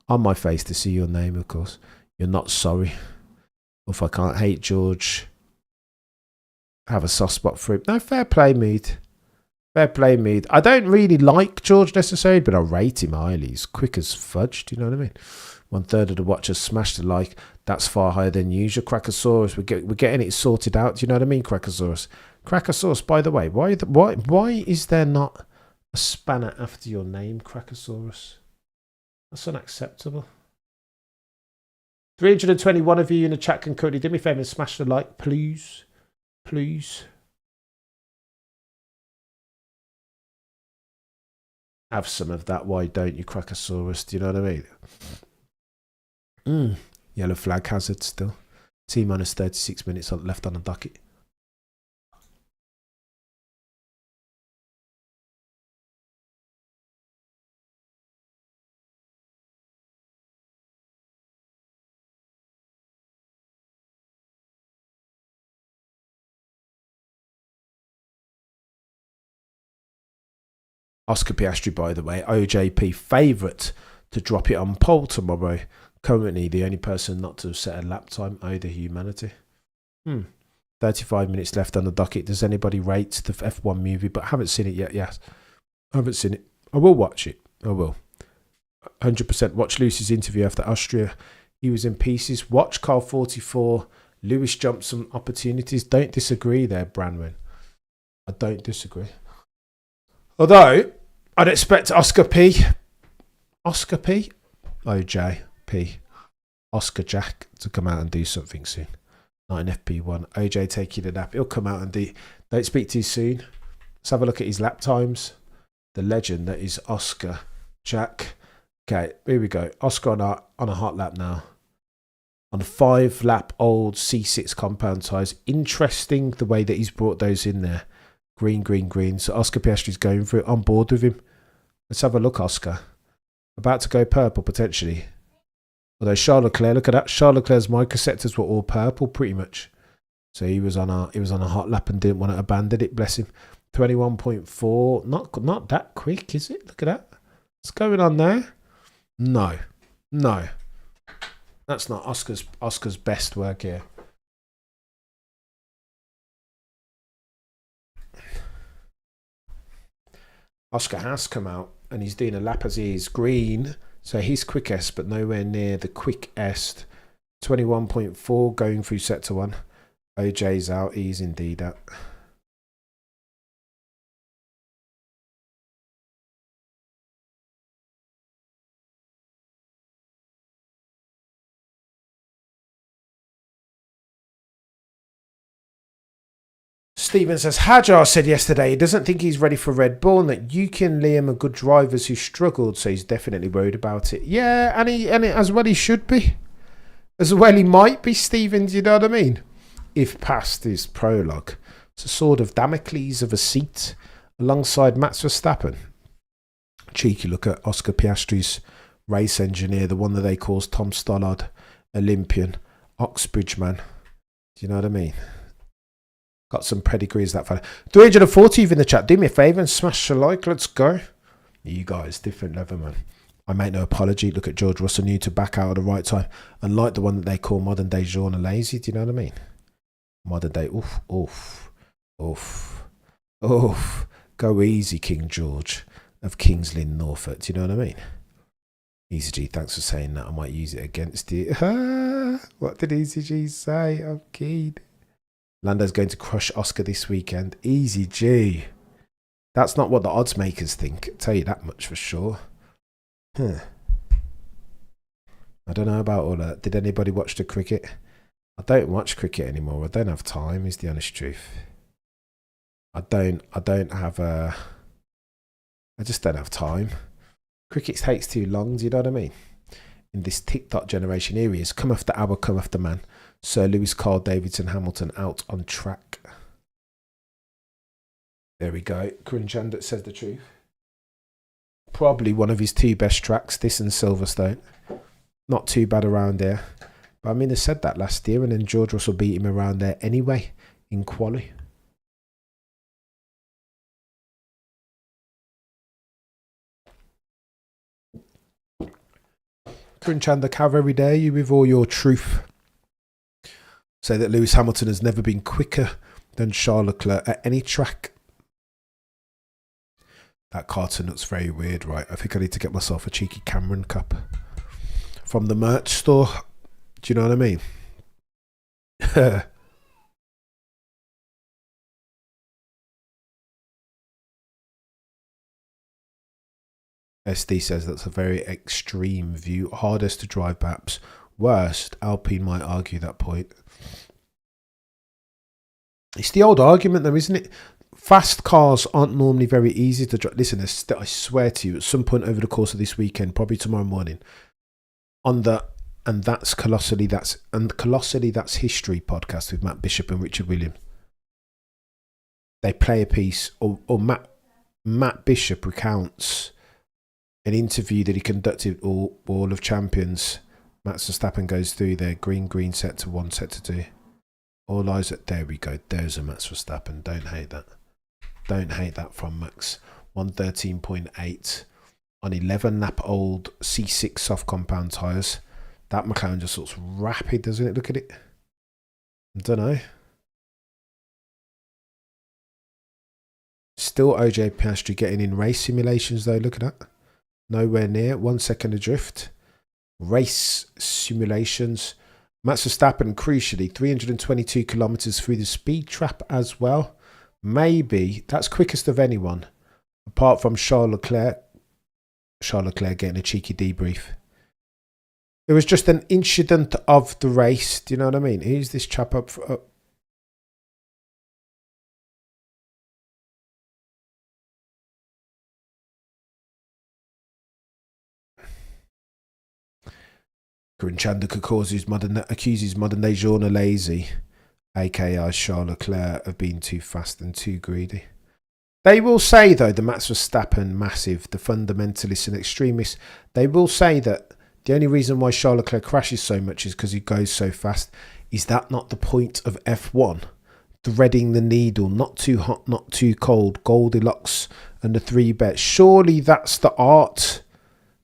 on my face, to see your name, of course. You're not sorry. If I can't hate George, have a soft spot for him. No, fair play, Mead. Fair play, Mead. I don't really like George necessarily, but I rate him highly. He's quick as fudge. Do you know what I mean? 1/3 of the watchers smashed the like. That's far higher than usual. Crackosaurus, we're getting it sorted out. Do you know what I mean, Crackosaurus? Crackosaurus, by the way, why is there not a spanner after your name, Crackosaurus? That's unacceptable. 321 of you in the chat can currently do me a favour and smash the like, please. Please. Have some of that. Why don't you, Crackosaurus? Do you know what I mean? Yellow flag hazard still. T minus 36 minutes left on the docket. Oscar Piastri, by the way, OJP favourite to drop it on pole tomorrow. Currently the only person not to set a lap time. Oh, the humanity. 35 minutes left on the docket. Does anybody rate the F1 movie? But I haven't seen it yet. Yes, I haven't seen it. I will watch it. I will. 100% watch Lucy's interview after Austria. He was in pieces. Watch Carl 44. Lewis jumped some opportunities. Don't disagree there, Branwyn. I don't disagree. Although, I'd expect Oscar P. OJ P. Oscar Jack to come out and do something soon. Not in FP1. OJ taking a nap. He'll come out and do. Don't speak too soon. Let's have a look at his lap times. The legend that is Oscar Jack. Okay, here we go. Oscar on a hot lap now. On a 5-lap old C6 compound tyres. Interesting the way that he's brought those in there. Green, green, green. So Oscar Piastri's going for it. On board with him. Let's have a look, Oscar. About to go purple, potentially. Although Charles Leclerc, look at that. Charles Leclerc's microceptors were all purple, pretty much. So he was on a hot lap and didn't want to abandon it. Bless him. 21.4. Not that quick, is it? Look at that. What's going on there? No. That's not Oscar's best work here. Oscar has come out and he's doing a lap as he is. Green, so he's quickest, but nowhere near the quickest. 21.4 going through sector 1. OJ's out. He's indeed out. Stephen says, Hajar said yesterday he doesn't think he's ready for Red Bull and that Yuki and Liam are good drivers who struggled, so he's definitely worried about it. Yeah, and as well he should be. As well he might be, Stephen, do you know what I mean? If past his prologue. It's a sword of Damocles of a seat alongside Max Verstappen. Cheeky look at Oscar Piastri's race engineer, the one that they call Tom Stollard, Olympian, Oxbridge man. Do you know what I mean? Got some pedigrees, that fella. 340 in the chat. Do me a favour and smash the like. Let's go. You guys, different level, man. I make no apology. Look at George Russell, knew to back out at the right time. And like the one that they call modern day Jean Lazy. Do you know what I mean? Modern day. Oof. Go easy, King George of King's Lynn, Norfolk. Do you know what I mean? Easy G, thanks for saying that. I might use it against you. What did Easy G say? I'm keen. Lando's going to crush Oscar this weekend. Easy G. That's not what the odds makers think. I'll tell you that much for sure. I don't know about all that. Did anybody watch the cricket? I don't watch cricket anymore. I don't have time, is the honest truth. I just don't have time. Cricket takes too long, do you know what I mean? In this TikTok generation, here he is. Come after hour, come after man. Sir Lewis, Carl Davidson, Hamilton out on track. There we go. Corinne Chandler says the truth. Probably one of his two best tracks, this and Silverstone. Not too bad around there. But I mean, they said that last year, and then George Russell beat him around there anyway in quali. Corinne Chandler, how very dare you with all your truth? Say that Lewis Hamilton has never been quicker than Charles Leclerc at any track. That carton looks very weird, right? I think I need to get myself a cheeky Cameron cup from the merch store. Do you know what I mean? SD says that's a very extreme view. Hardest to drive, perhaps. Worst, Alpine might argue that point. It's the old argument though, isn't it? Fast cars aren't normally very easy to drive. Listen, I swear to you, at some point over the course of this weekend, probably tomorrow morning, on the And That's Colossally That's History podcast with Matt Bishop and Richard Williams, they play a piece, or Matt Bishop recounts an interview that he conducted all of Champions. Max Verstappen goes through their green set to 1, set to 2. All eyes at, there we go. There's a Max Verstappen. Don't hate that. Don't hate that from Max. 113.8 on 11 lap old C6 soft compound tyres. That McLaren just looks rapid, doesn't it? Look at it. I don't know. Still OJ Piastri getting in race simulations though. Look at that. Nowhere near. 1 second adrift. Race simulations. Max Verstappen, crucially, 322 kilometres through the speed trap as well. Maybe that's quickest of anyone, apart from Charles Leclerc. Charles Leclerc getting a cheeky debrief. It was just an incident of the race. Do you know what I mean? Who's this chap up for? Corinne Chandler accuses modern day Jean Lazy, aka Charles Leclerc, of being too fast and too greedy. They will say, though, the Max Verstappen massive, the fundamentalists and extremists, they will say that the only reason why Charles Leclerc crashes so much is because he goes so fast. Is that not the point of F1? Threading the needle, not too hot, not too cold, Goldilocks and the 3 bets. Surely that's the art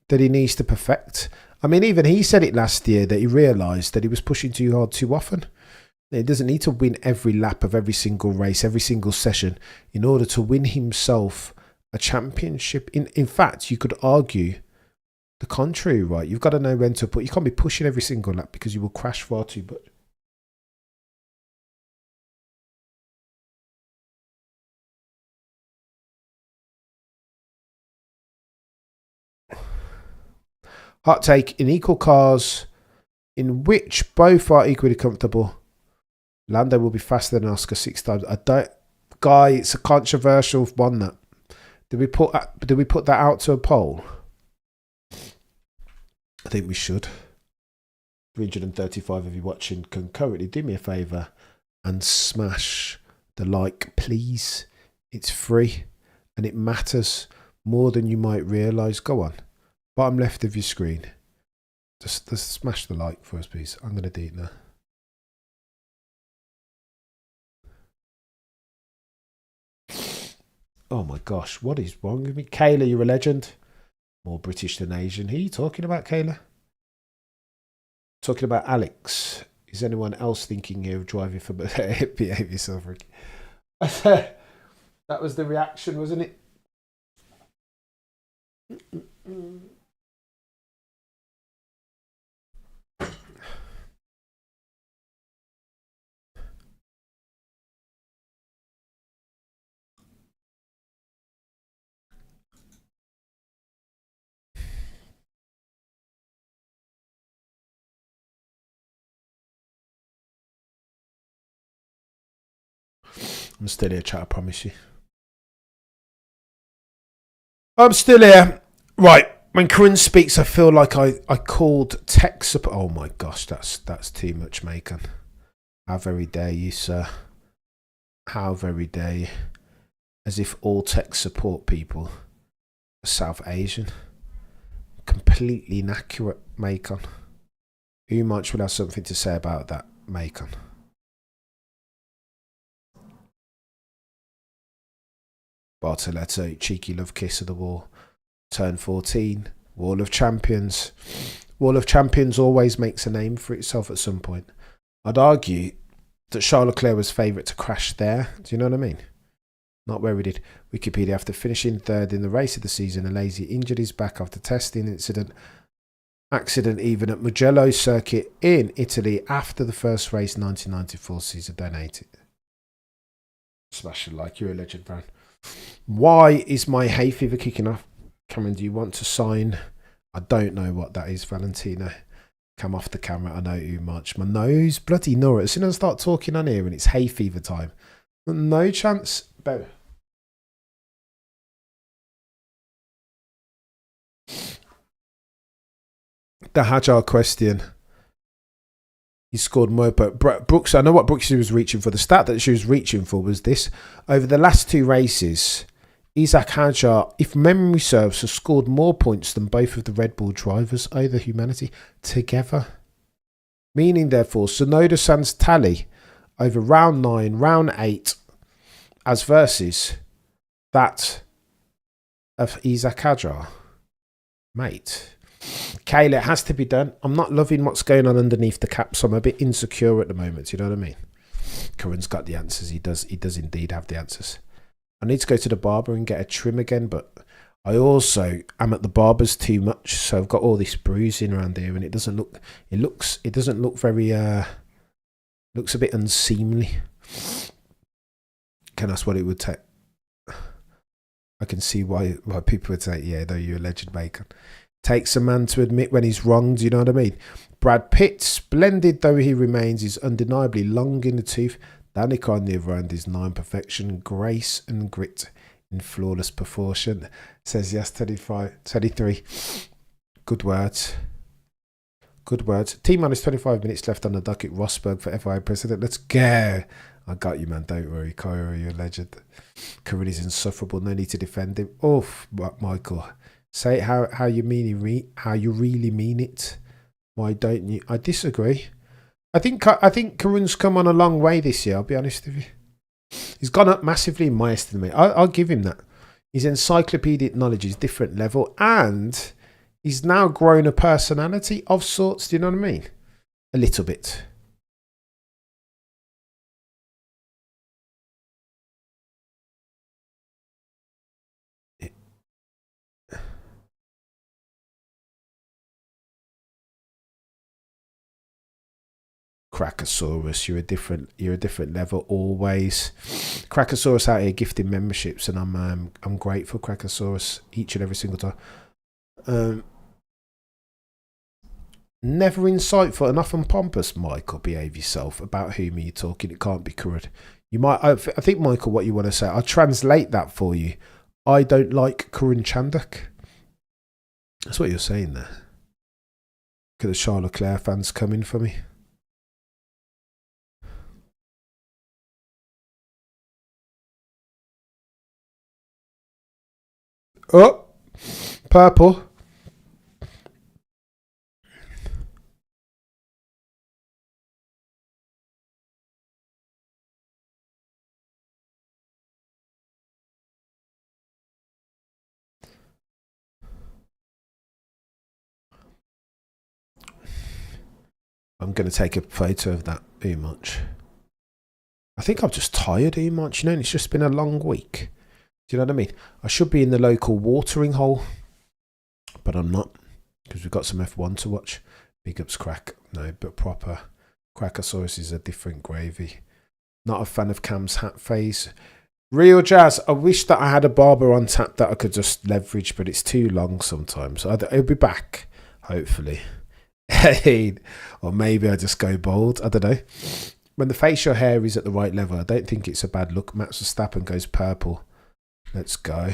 that he needs to perfect. I mean, even he said it last year that he realised that he was pushing too hard too often. He doesn't need to win every lap of every single race, every single session in order to win himself a championship. In fact, you could argue the contrary, right? You've got to know when to put. You can't be pushing every single lap because you will crash far too much. Hot take: in equal cars, in which both are equally comfortable, Lando will be faster than Oscar 6 times. Guy, it's a controversial one. That did we put that out to a poll? I think we should. 335 of you watching concurrently, do me a favour and smash the like, please. It's free and it matters more than you might realise. Go on, bottom left of your screen. Just smash the like for us, please. I'm going to do it now. Oh my gosh, what is wrong with me? Kayla, you're a legend. More British than Asian. Who are you talking about, Kayla? Talking about Alex. Is anyone else thinking here of driving for behave yourself, Rick? That was the reaction, wasn't it? I'm still here, chat, I promise you. I'm still here. Right. When Corinne speaks, I feel like I called tech support. Oh my gosh, that's too much, Macon. How very dare you, sir. How very dare you. As if all tech support people are South Asian. Completely inaccurate, Macon. Who much will have something to say about that, Macon? Bartoletto, cheeky love kiss of the wall. Turn 14, Wall of Champions. Wall of Champions always makes a name for itself at some point. I'd argue that Charles Leclerc was favourite to crash there. Do you know what I mean? Not where we did. Wikipedia, after finishing third in the race of the season, Alesi injured his back after testing accident even at Mugello circuit in Italy after the first race 1994 season. Donate it. Smash it like you're a legend, Brown. Why is my hay fever kicking off? Cameron, do you want to sign? I don't know what that is, Valentina. Come off the camera, I know too much. My nose, bloody Nora. As soon as I start talking on here and it's hay fever time, no chance. The Hajar question. He scored more, but Brooks, I know what Brooks was reaching for. The stat that she was reaching for was this. Over the last two races, Isaac Hajar, if memory serves, has scored more points than both of the Red Bull drivers, oh the humanity, together. Meaning, therefore, Sonoda San's tally over round 9, round 8, as versus that of Isaac Hajar. Mate. Kayla, it has to be done. I'm not loving what's going on underneath the caps. I'm a bit insecure at the moment. You know what I mean? Corin's got the answers. He does indeed have the answers. I need to go to the barber and get a trim again, but I also am at the barber's too much, so I've got all this bruising around here, and it doesn't look very looks a bit unseemly. And that's what it would take. I can see why people would say, yeah, though you're a legend, Bacon. Takes a man to admit when he's wrong, do you know what I mean? Brad Pitt, splendid though he remains, is undeniably long in the tooth. Danica on the other hand is nigh perfection, grace and grit in flawless proportion. Says yes, 23. Good words. Good words. T-minus 25 minutes left on the docket. Rosberg for FIA president. Let's go. I got you, man. Don't worry, Cairo, you're a legend. Corinne is insufferable. No need to defend him. Oh, Michael. Say it how you mean how you really mean it. Why don't you? I disagree. I think Karun's come on a long way this year. I'll be honest with you. He's gone up massively in my estimate. I'll give him that. His encyclopedic knowledge is different level, and he's now grown a personality of sorts. Do you know what I mean? A little bit. Crackosaurus, you're a different level always. Crackosaurus out here gifting memberships, and I'm grateful, Crackosaurus, each and every single time. Never insightful and often pompous. Michael, behave yourself. About whom are you talking? It can't be Curud. You might. I think, Michael, what you want to say. I'll translate that for you. I don't like Kurun Chandak. That's what you're saying there. Look at the Charles Leclerc fans coming for me. Oh, purple. I'm going to take a photo of that too much. I think I'm just tired too much, you know, and it's just been a long week. Do you know what I mean? I should be in the local watering hole, but I'm not, because we've got some F1 to watch. Big ups, Crack. No, but proper. Crackosaurus is a different gravy. Not a fan of Cam's hat phase. Real Jazz, I wish that I had a barber on tap that I could just leverage, but it's too long sometimes. I'll be back, hopefully. Or maybe I just go bald. I don't know. When the facial hair is at the right level, I don't think it's a bad look. Max Verstappen goes purple. Let's go.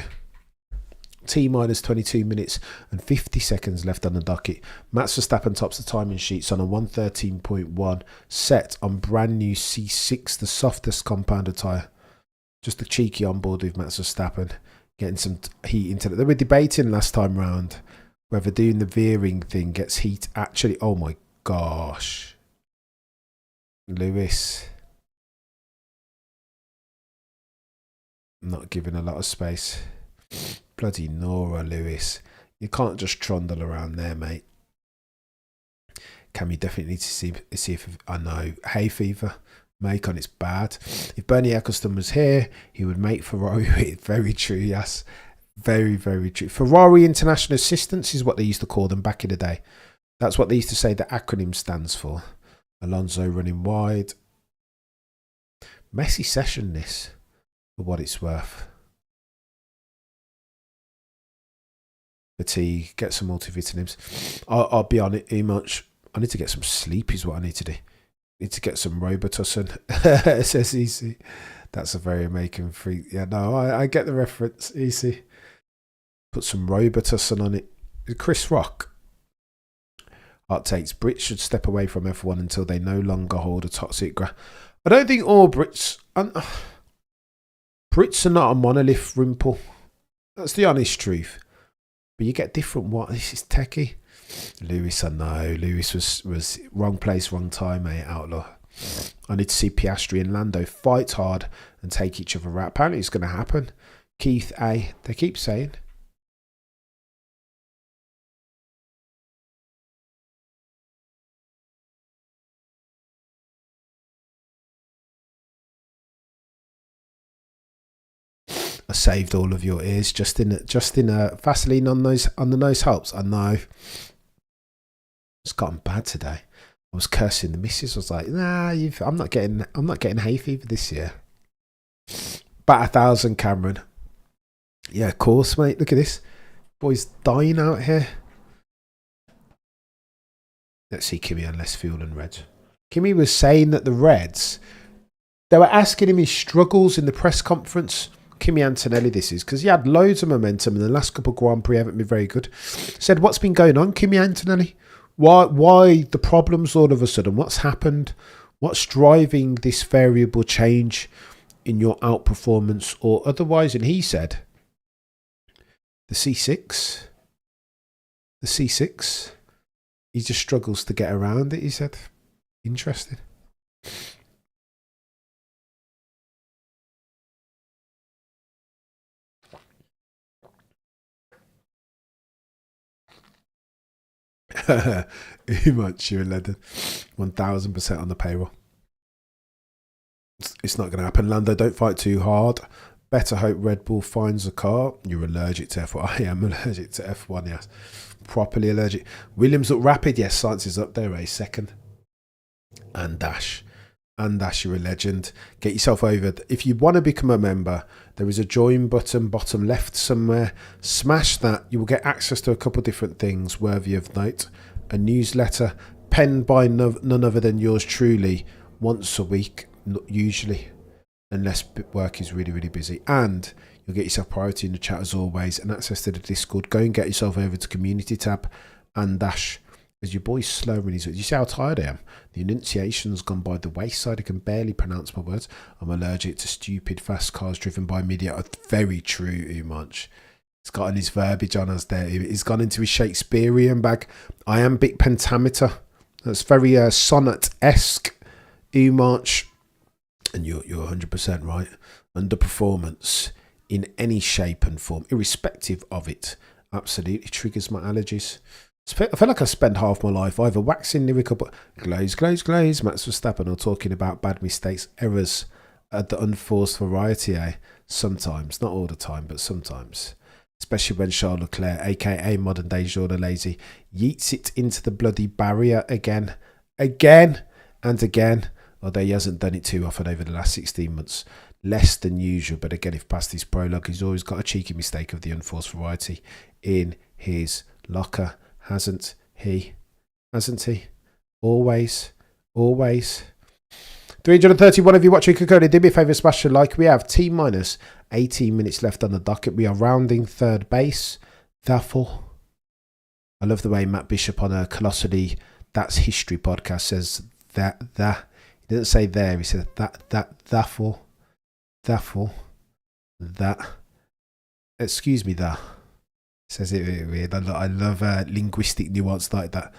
T-minus 22 minutes and 50 seconds left on the docket. Max Verstappen tops the timing sheets on a 113.1 set on brand new C6, the softest compounder tyre. Just a cheeky on board with Max Verstappen, getting some heat into it. They were debating last time round whether doing the veering thing gets heat. Actually, oh my gosh. Lewis. Not giving a lot of space. Bloody Nora, Lewis. You can't just trundle around there, mate. Can we definitely need to see if I know hay fever. Macon, it's bad. If Bernie Eccleston was here, he would make Ferrari. Very true, yes. Very, very true. Ferrari International Assistance is what they used to call them back in the day. That's what they used to say the acronym stands for. Alonso running wide. Messy session, this, for what it's worth. Fatigue, get some multivitamins. I'll be on it, much. I need to get some sleep is what I need to do. Need to get some Robitussin. It says easy. That's a very American freak. Yeah, no, I get the reference. Easy. Put some Robitussin on it. Chris Rock. Hot takes. Brits should step away from F1 until they no longer hold a toxic I don't think all Brits... Brits are not a monolith, Rimple. That's the honest truth. But you get different... What? This is techie. Lewis, I know. Lewis was wrong place, wrong time, mate, Outlaw. I need to see Piastri and Lando fight hard and take each other out. Apparently it's going to happen. Keith A. They keep saying. I saved all of your ears just in Vaseline on the nose helps. I know. It's gotten bad today. I was cursing the missus. I was like, nah, I'm not getting hay fever this year. Bat 1,000, Cameron. Yeah, of course, mate. Look at this. Boy's dying out here. Let's see Kimi on less fuel and Reds. Kimi was saying that the Reds, they were asking him his struggles in the press conference. Kimi Antonelli, this is, because he had loads of momentum and the last couple of Grand Prix haven't been very good. Said, what's been going on, Kimi Antonelli? Why the problems all of a sudden? What's happened? What's driving this variable change in your outperformance or otherwise? And he said, the C6. He just struggles to get around it, he said. Interesting. Much you're a leather. 1000% on the payroll. It's not going to happen. Lando, don't fight too hard. Better hope Red Bull finds a car. You're allergic to F1. I am allergic to F1, yes. Properly allergic. Williams look rapid. Yes, Science is up there, a second. And Dash. And Dash, you're a legend. Get yourself over. If you want to become a member, there is a join button bottom left somewhere. Smash that. You will get access to a couple of different things worthy of note. A newsletter penned by none other than yours truly once a week, usually, unless work is really, really busy. And you'll get yourself priority in the chat as always and access to the Discord. Go and get yourself over to community tab and Dash. As your boy's slow when he's... You see how tired I am? The enunciation's gone by the wayside. I can barely pronounce my words. I'm allergic to stupid fast cars driven by media. Very true, Umach. He's gotten his verbiage on us there. He's gone into his Shakespearean bag. Iambic pentameter. That's very sonnet-esque, Umach. And you're 100% right. Underperformance in any shape and form, irrespective of it, absolutely triggers my allergies. I feel like I spend half my life either waxing lyrical, but glaze, Max Verstappen, or talking about bad mistakes, errors at the unforced variety, Sometimes, not all the time, but sometimes. Especially when Charles Leclerc, aka modern day Jordan Lazy, yeets it into the bloody barrier again, and again. Although he hasn't done it too often over the last 16 months. Less than usual, but again, if past his prologue, he's always got a cheeky mistake of the unforced variety in his locker. Hasn't he? Always. 331 of you watching Kokoni. Do me a favour, smash a like. We have T-minus 18 minutes left on the docket. We are rounding third base. Therefore, I love the way Matt Bishop on a colossally That's History podcast says that. He didn't say there, he said that, therefore. that. Excuse me, that. Says it weird. I love linguistic nuance like that.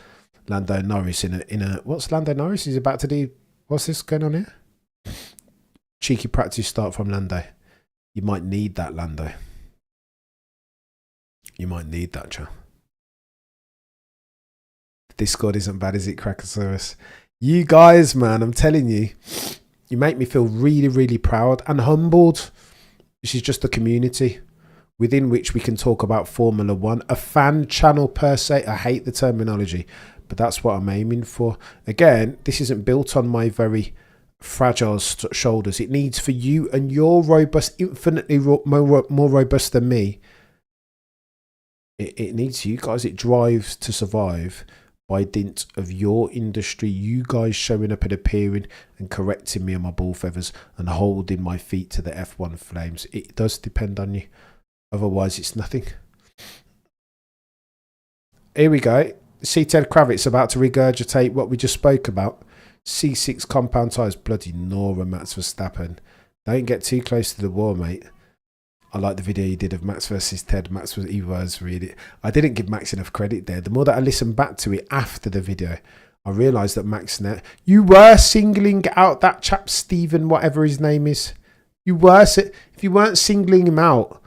Lando Norris in a what's Lando Norris? He's about to do. What's this going on here? Cheeky practice start from Lando. You might need that, Lando. You might need that, Joe. Discord isn't bad, is it, Crackosaurus? You guys, man, I'm telling you, you make me feel really, really proud and humbled. This is just a community within which we can talk about Formula One. A fan channel per se. I hate the terminology, but that's what I'm aiming for. Again, this isn't built on my very fragile shoulders. It needs for you, and you're robust, infinitely more robust than me. It needs you guys. It drives to survive by dint of your industry, you guys showing up and appearing and correcting me on my ball feathers and holding my feet to the F1 flames. It does depend on you. Otherwise, it's nothing. Here we go. See Ted Kravitz about to regurgitate what we just spoke about. C6 compound tyres. Bloody Nora, Max Verstappen. Don't get too close to the wall, mate. I like the video you did of Max versus Ted. Max was really. I didn't give Max enough credit there. The more that I listened back to it after the video, I realised that Max, you were singling out that chap Stephen, whatever his name is. You were. If you weren't singling him out,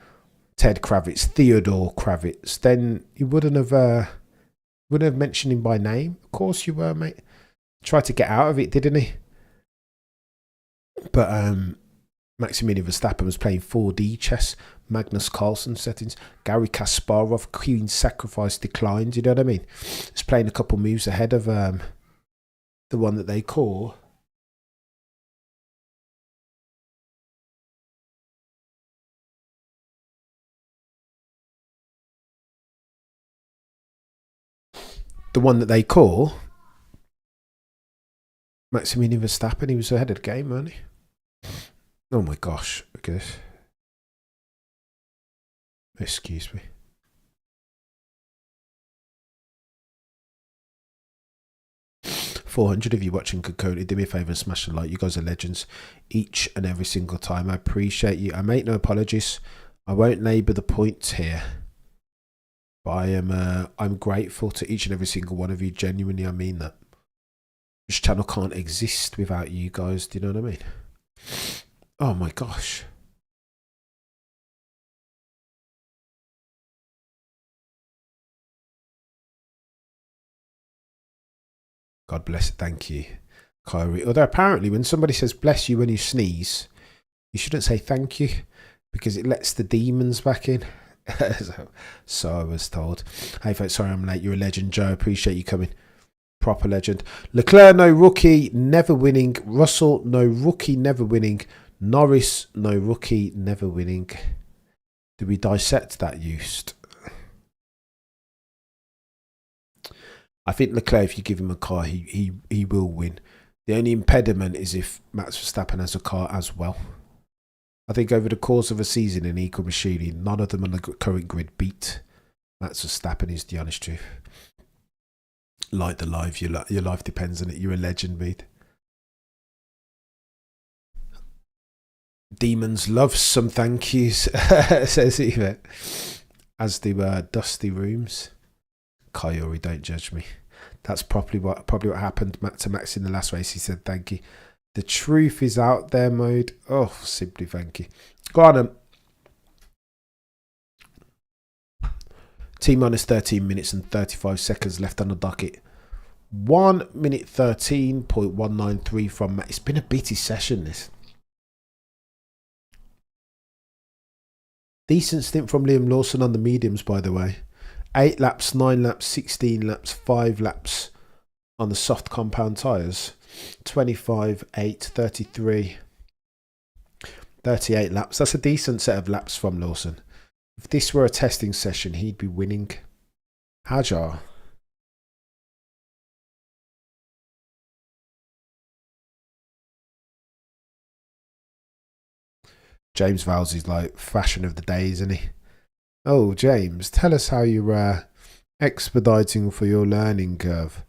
Ted Kravitz, Theodore Kravitz, then you wouldn't have mentioned him by name. Of course you were, mate. Tried to get out of it, didn't he? But Maximilian Verstappen was playing 4D chess, Magnus Carlsen settings, Gary Kasparov, Queen Sacrifice declined, you know what I mean? He's playing a couple moves ahead of the one that they call Maximilian Verstappen. He was ahead of the game, wasn't he? Oh my gosh, okay. Excuse me. $400 of you watching could code. Do me a favour and smash the like. You guys are legends each and every single time. I appreciate you. I make no apologies. I won't labour the points here. But I'm grateful to each and every single one of you. Genuinely, I mean that. This channel can't exist without you guys. Do you know what I mean? Oh my gosh. God bless it. Thank you, Kyrie. Although apparently when somebody says bless you when you sneeze, you shouldn't say thank you because it lets the demons back in. So I was told. Hey folks, sorry I'm late. You're a legend, Joe. Appreciate you coming. Proper legend. Leclerc, no rookie, never winning. Russell, no rookie, never winning. Norris, no rookie, never winning. Do we dissect that used? I think Leclerc, if you give him a car, he will win. The only impediment is if Max Verstappen has a car as well. I think over the course of a season in equal machining, none of them on the current grid beat Max Verstappen, is the honest truth. Like the live, your life depends on it. You're a legend, mate. Demons love some thank yous, says Eva. As do dusty rooms. Kyori, don't judge me. That's probably what happened to Max in the last race. He said thank you. The truth is out there mode. Oh, simply thank you. Go on. T-minus 13 minutes and 35 seconds left on the docket. 1 minute 13.193 from Matt. It's been a bitty session, this. Decent stint from Liam Lawson on the mediums, by the way. 8 laps, 9 laps, 16 laps, 5 laps on the soft compound tyres. 25, 8, 33, 38 laps. That's a decent set of laps from Lawson. If this were a testing session, he'd be winning. Hajar. James Vowles is like fashion of the day, isn't he? Oh, James, tell us how you're expediting for your learning curve.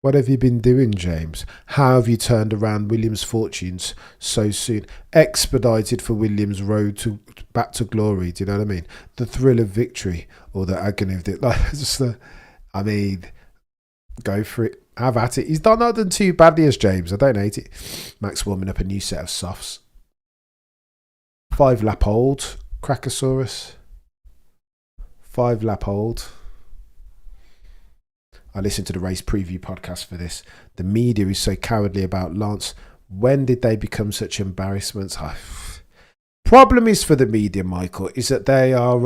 What have you been doing, James? How have you turned around Williams' fortunes so soon? Expedited for Williams' road to back to glory. Do you know what I mean? The thrill of victory or the agony of it. Like, just I mean, go for it. Have at it. He's not done too badly as James. I don't hate it. Max warming up a new set of softs. 5 lap hold. Crackosaurus. 5 lap hold. I listened to the race preview podcast for this. The media is so cowardly about Lance. When did they become such embarrassments? Problem is for the media, Michael, is that they are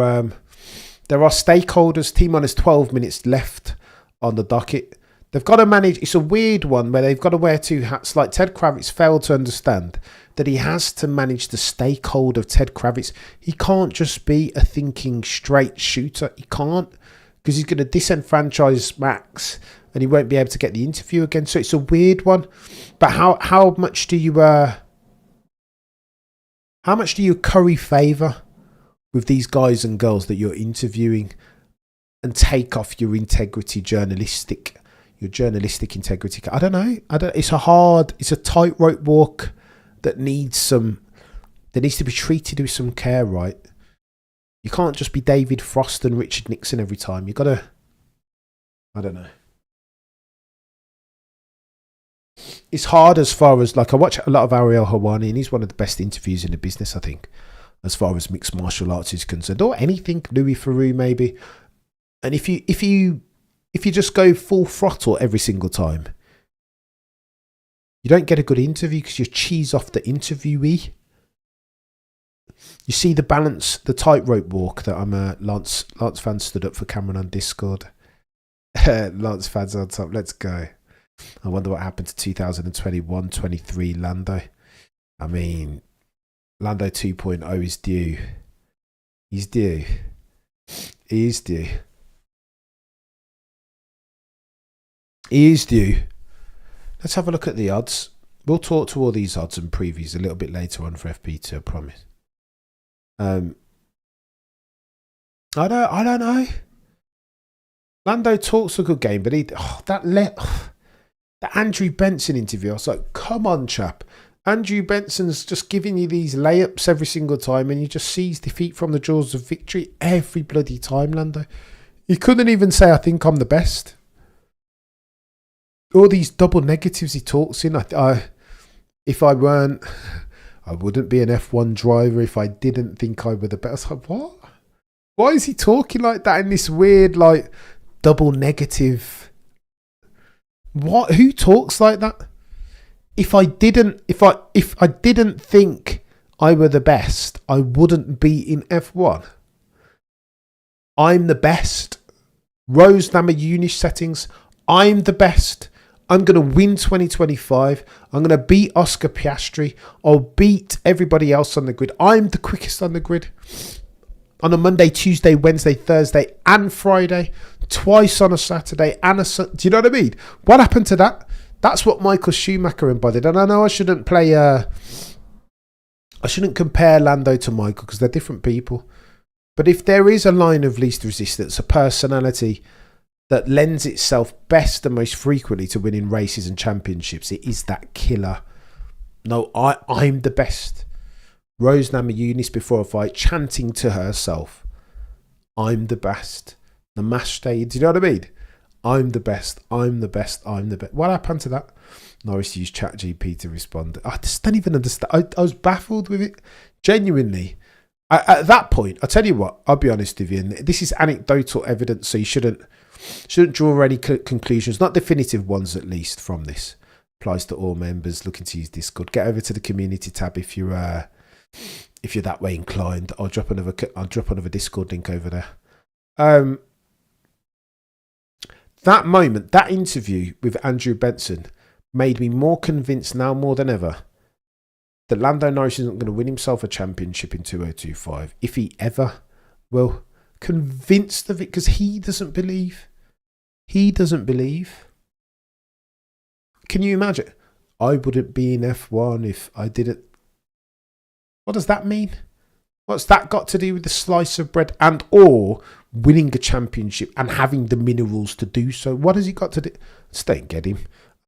there are stakeholders. T-minus 12 minutes left on the docket. They've got to manage. It's a weird one where they've got to wear 2 hats. Like Ted Kravitz failed to understand that he has to manage the stakeholder of Ted Kravitz. He can't just be a thinking straight shooter. He can't. Because he's going to disenfranchise Max and he won't be able to get the interview again. So it's a weird one. But how much do you curry favour with these guys and girls that you're interviewing and take off your journalistic integrity? I don't know. It's a tightrope walk that needs to be treated with some care, right? You can't just be David Frost and Richard Nixon every time. You gotta, I don't know. It's hard as far as, like, I watch a lot of Ariel Helwani and he's one of the best interviews in the business, I think, as far as mixed martial arts is concerned, or anything. Louis Theroux maybe. And if you just go full throttle every single time, you don't get a good interview because you cheese off the interviewee. You see the balance, the tightrope walk that I'm a Lance fan stood up for Cameron on Discord. Lance fans on top. Let's go. I wonder what happened to 2021-23 Lando. I mean, Lando 2.0 is due. He's due. He is due. He is due. Let's have a look at the odds. We'll talk to all these odds and previews a little bit later on for FP2, I promise. I don't know. Lando talks a good game, but that Andrew Benson interview, I was like, come on, chap. Andrew Benson's just giving you these layups every single time and you just seize defeat from the jaws of victory every bloody time, Lando. He couldn't even say, I think I'm the best. All these double negatives he talks in. If I weren't, I wouldn't be an F1 driver if I didn't think I were the best. I was like, what? Why is he talking like that in this weird, like, double negative? What? Who talks like that? If I didn't think I were the best, I wouldn't be in F1. I'm the best. Rose Namajunas settings. I'm the best. I'm going to win 2025. I'm going to beat Oscar Piastri. I'll beat everybody else on the grid. I'm the quickest on the grid. On a Monday, Tuesday, Wednesday, Thursday and Friday. Twice on a Saturday and a Sunday. Do you know what I mean? What happened to that? That's what Michael Schumacher embodied. And I know I shouldn't compare Lando to Michael because they're different people. But if there is a line of least resistance, a personality that lends itself best and most frequently to winning races and championships, it is that killer. No, I'm the best. Rose Namajunas before a fight chanting to herself, I'm the best. Namaste. Do you know what I mean? I'm the best. I'm the best. I'm the best. What happened to that? Norris used ChatGPT to respond. I just don't even understand. I was baffled with it. Genuinely. At that point, I'll tell you what, I'll be honest with you, and this is anecdotal evidence, so you shouldn't draw any conclusions, not definitive ones at least, from this. Applies to all members looking to use Discord. Get over to the community tab if you're that way inclined. I'll drop another Discord link over there. That moment, that interview with Andrew Benson made me more convinced now more than ever that Lando Norris isn't going to win himself a championship in 2025, if he ever will. Convinced of it, because he doesn't believe. He doesn't believe. Can you imagine? I wouldn't be in F1 if I didn't. What does that mean? What's that got to do with the slice of bread and or winning a championship and having the minerals to do so? What has he got to do? Just don't get him.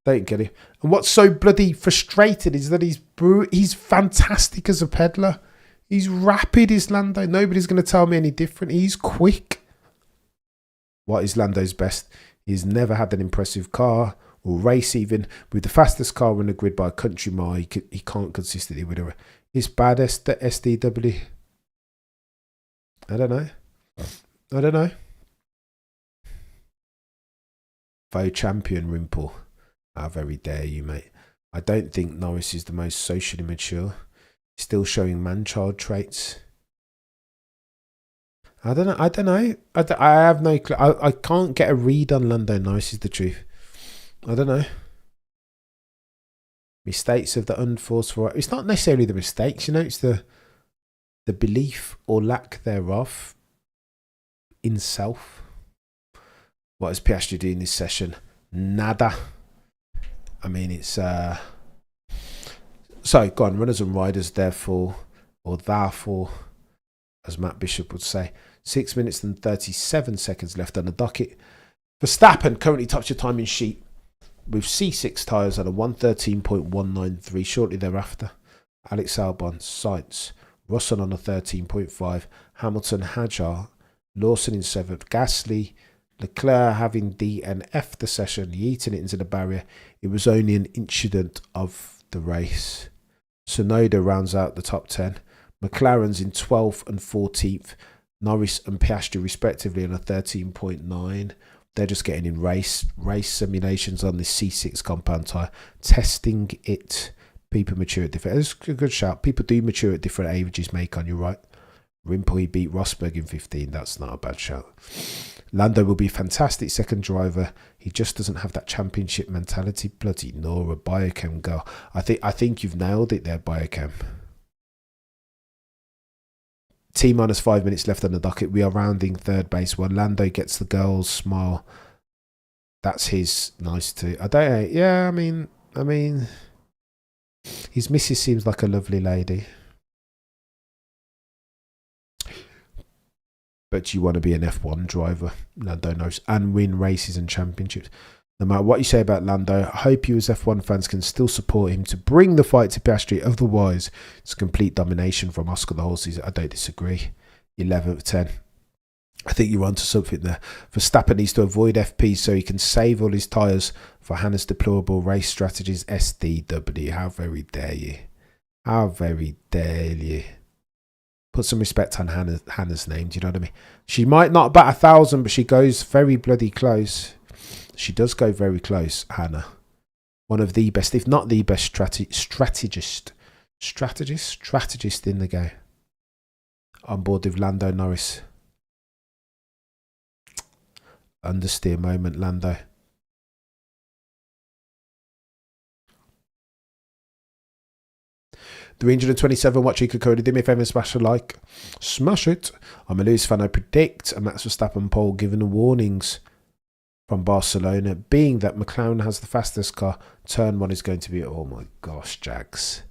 Don't get him. And what's so bloody frustrating is that he's fantastic as a peddler. He's rapid, is Lando. Nobody's going to tell me any different. He's quick. What is Lando's best? He's never had an impressive car or race even with the fastest car on the grid by a country mile. He can't consistently win a race. His baddest at SDW. I don't know. Faux champion Rimple. How very dare you, mate. I don't think Norris is the most socially mature. Still showing man-child traits. I don't know. I have no clue. I can't get a read on Lando Norris is the truth. I don't know. Mistakes of the unforced for it's not necessarily the mistakes, it's the belief or lack thereof in self. What is Piastri doing this session? Nada. I mean, it's so go on, runners and riders therefore, as Matt Bishop would say. 6 minutes and 37 seconds left on the docket. Verstappen currently tops your timing sheet with C6 tyres at a 113.193 shortly thereafter. Alex Albon, Sainz, Russell on a 13.5, Hamilton, Hadjar, Lawson in 7th, Gasly, Leclerc having D and F the session, yeeting it into the barrier. It was only an incident of the race. Tsunoda rounds out the top 10. McLaren's in 12th and 14th. Norris and Piastri respectively on a 13.9. They're just getting in race simulations on this C6 compound tyre, testing it. People mature at different. It's a good shout. People do mature at different ages, mate. On your right. Rimple beat Rosberg in 15. That's not a bad shout. Lando will be a fantastic second driver. He just doesn't have that championship mentality. Bloody Nora, Biochem girl. I think you've nailed it there, Biochem. T minus 5 minutes left on the docket. We are rounding third base. When Lando gets the girl's smile, that's his nice too. I mean, his missus seems like a lovely lady. But you want to be an F1 driver, Lando knows, and win races and championships. No matter what you say about Lando, I hope you as F1 fans can still support him to bring the fight to Piastri. Otherwise, it's complete domination from Oscar the whole season. I don't disagree. 11th, 10. I think you're onto something there. Verstappen needs to avoid FP so he can save all his tyres for Hannah's deplorable race strategies. SDW. How very dare you? How very dare you? Put some respect on Hannah's name. Do you know what I mean? She might not bat 1,000, but she goes very bloody close. She does go very close, Hannah. One of the best, if not the best strategist in the game. On board with Lando Norris. Understeer moment, Lando. The 327 watching Kokoda, do me a favour and smash a like. Smash it. I'm a Lewis fan. I predict a Max Verstappen pole given the warnings from Barcelona, being that McLaren has the fastest car. Turn 1 is going to be, oh my gosh, Jags,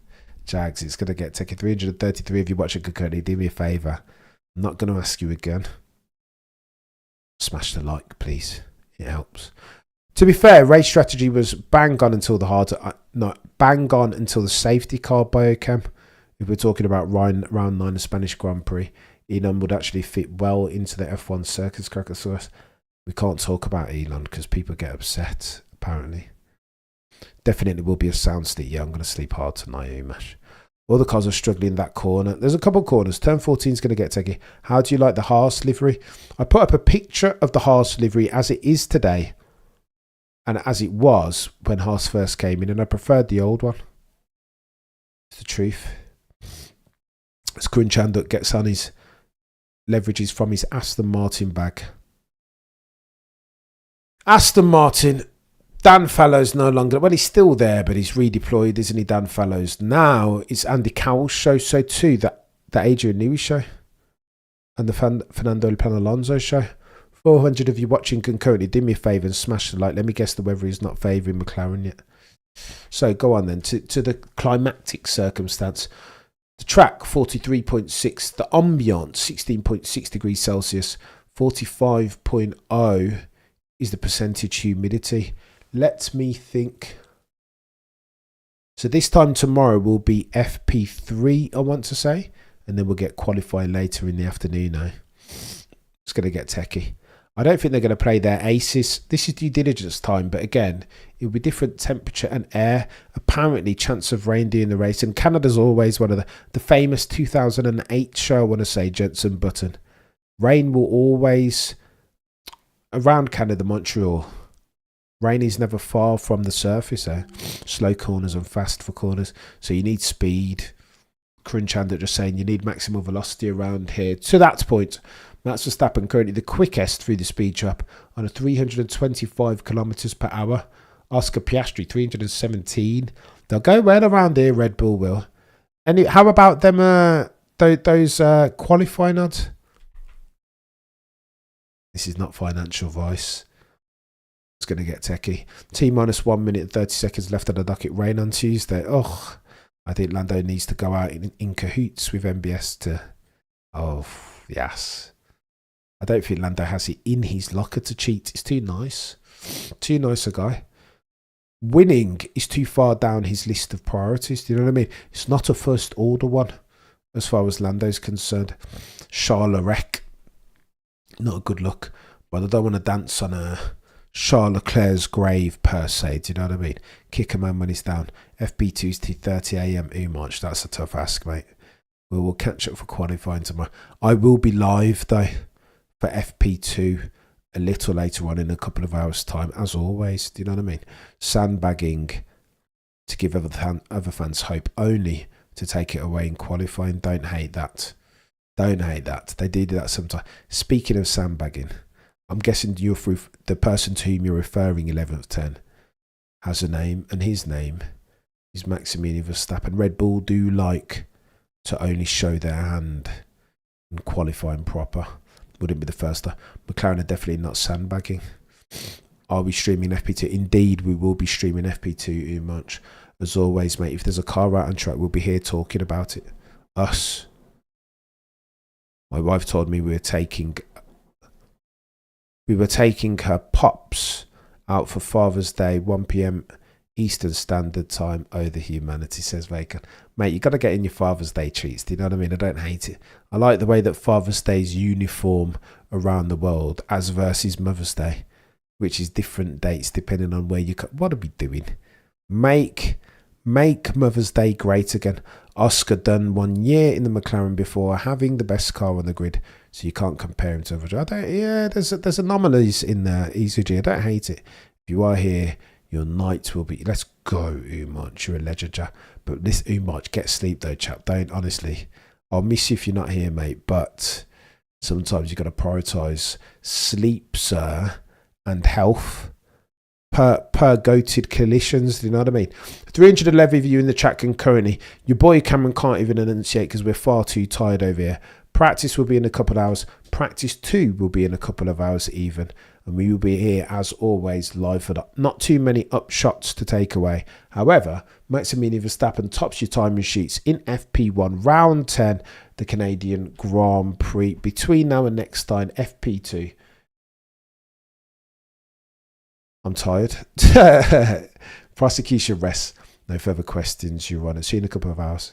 it's going to get taken. 333 of you watching Kokoda, do me a favour. I'm not going to ask you again. Smash the like, please. It helps. To be fair, race strategy was bang on until the safety car biochem. If we're talking about round 9 of Spanish Grand Prix, Elon would actually fit well into the F1 circus Crackosaurus. We can't talk about Elon because people get upset, apparently. Definitely will be a sound stick. Yeah, I'm going to sleep hard tonight, Umash. All the cars are struggling in that corner. There's a couple of corners. Turn 14 is going to get techie. How do you like the Haas livery? I put up a picture of the Haas livery as it is today and as it was when Haas first came in, and I preferred the old one. It's the truth. As Kun Chanduk gets on his leverages from his Aston Martin bag. Aston Martin, Dan Fallows no longer, well, he's still there, but he's redeployed, isn't he, Dan Fallows? Now it's Andy Cowell's show, so too, that Adrian Newey show and the Fernando Alonso show. 400 of you watching concurrently, do me a favour and smash the like. Let me guess the weather is not favouring McLaren yet. So go on then, to the climactic circumstance. The track, 43.6. The ambient, 16.6 degrees Celsius. 45.0 is the percentage humidity. Let me think. So this time tomorrow will be FP3, I want to say. And then we'll get qualified later in the afternoon now. It's going to get techie. I don't think they're going to play their aces. This is due diligence time, but again, it will be different temperature and air. Apparently, chance of rain during the race. And Canada's always one of the famous 2008 show, I want to say, Jenson Button. Rain will always, around Canada, Montreal, rain is never far from the surface there. Slow corners and fast for corners. So you need speed. Crunch hand just saying you need maximum velocity around here. To that point, Max Verstappen currently the quickest through the speed trap on a 325 kilometers per hour. Oscar Piastri 317. They'll go well around here. Red Bull will. And how about them? Those qualifying odds. This is not financial advice. It's going to get techie. T minus 1 minute and 30 seconds left on the docket. Rain on Tuesday. Oh, I think Lando needs to go out in cahoots with MBS to. Oh yes. I don't think Lando has it in his locker to cheat. It's too nice. Too nice a guy. Winning is too far down his list of priorities. Do you know what I mean? It's not a first order one as far as Lando's concerned. Charles Leclerc. Not a good look. But I don't want to dance on Charles Leclerc's grave per se. Do you know what I mean? Kick a man when he's down. FP2 is 2:30 AM. March. That's a tough ask, mate. We will catch up for qualifying tomorrow. I will be live though for FP2 a little later on in a couple of hours' time, as always. Do you know what I mean? Sandbagging to give other fans hope, only to take it away in qualifying. Don't hate that. Don't hate that. They do that sometimes. Speaking of sandbagging, I'm guessing the person to whom you're referring, 11th 10, has a name, and his name is Maximilian Verstappen. Red Bull do like to only show their hand in qualifying proper. Wouldn't be the first time. McLaren are definitely not sandbagging. Are we streaming FP2? Indeed, we will be streaming FP2 much. As always, mate, if there's a car out on track, we'll be here talking about it. Us. My wife told me we were taking her pops out for Father's Day, 1 p.m. Eastern Standard Time. Oh, the humanity, says Bacon. Mate, you got to get in your Father's Day treats. Do you know what I mean? I don't hate it. I like the way that Father's Day is uniform around the world as versus Mother's Day, which is different dates depending on where you... What are we doing? Make Mother's Day great again. Oscar done 1 year in the McLaren before, having the best car on the grid, so you can't compare him to other. There's anomalies in there, ECG. I don't hate it. If you are here, your night will be... Let's go, Umach. You're a legend, Jack. But this Umach, get sleep though, chap. Don't, honestly. I'll miss you if you're not here, mate. But sometimes you've got to prioritise sleep, sir, and health per goated collisions. Do you know what I mean? 311 of you in the chat concurrently. Your boy Cameron can't even enunciate because we're far too tired over here. Practice will be in a couple of hours. Practice 2 will be in a couple of hours even. And we will be here, as always, live for that. Not too many upshots to take away. However, Maximilian Verstappen tops your timing sheets in FP1 round 10, the Canadian Grand Prix. Between now and next time, FP2. I'm tired. Prosecution rests. No further questions, Your Honour. See you in a couple of hours.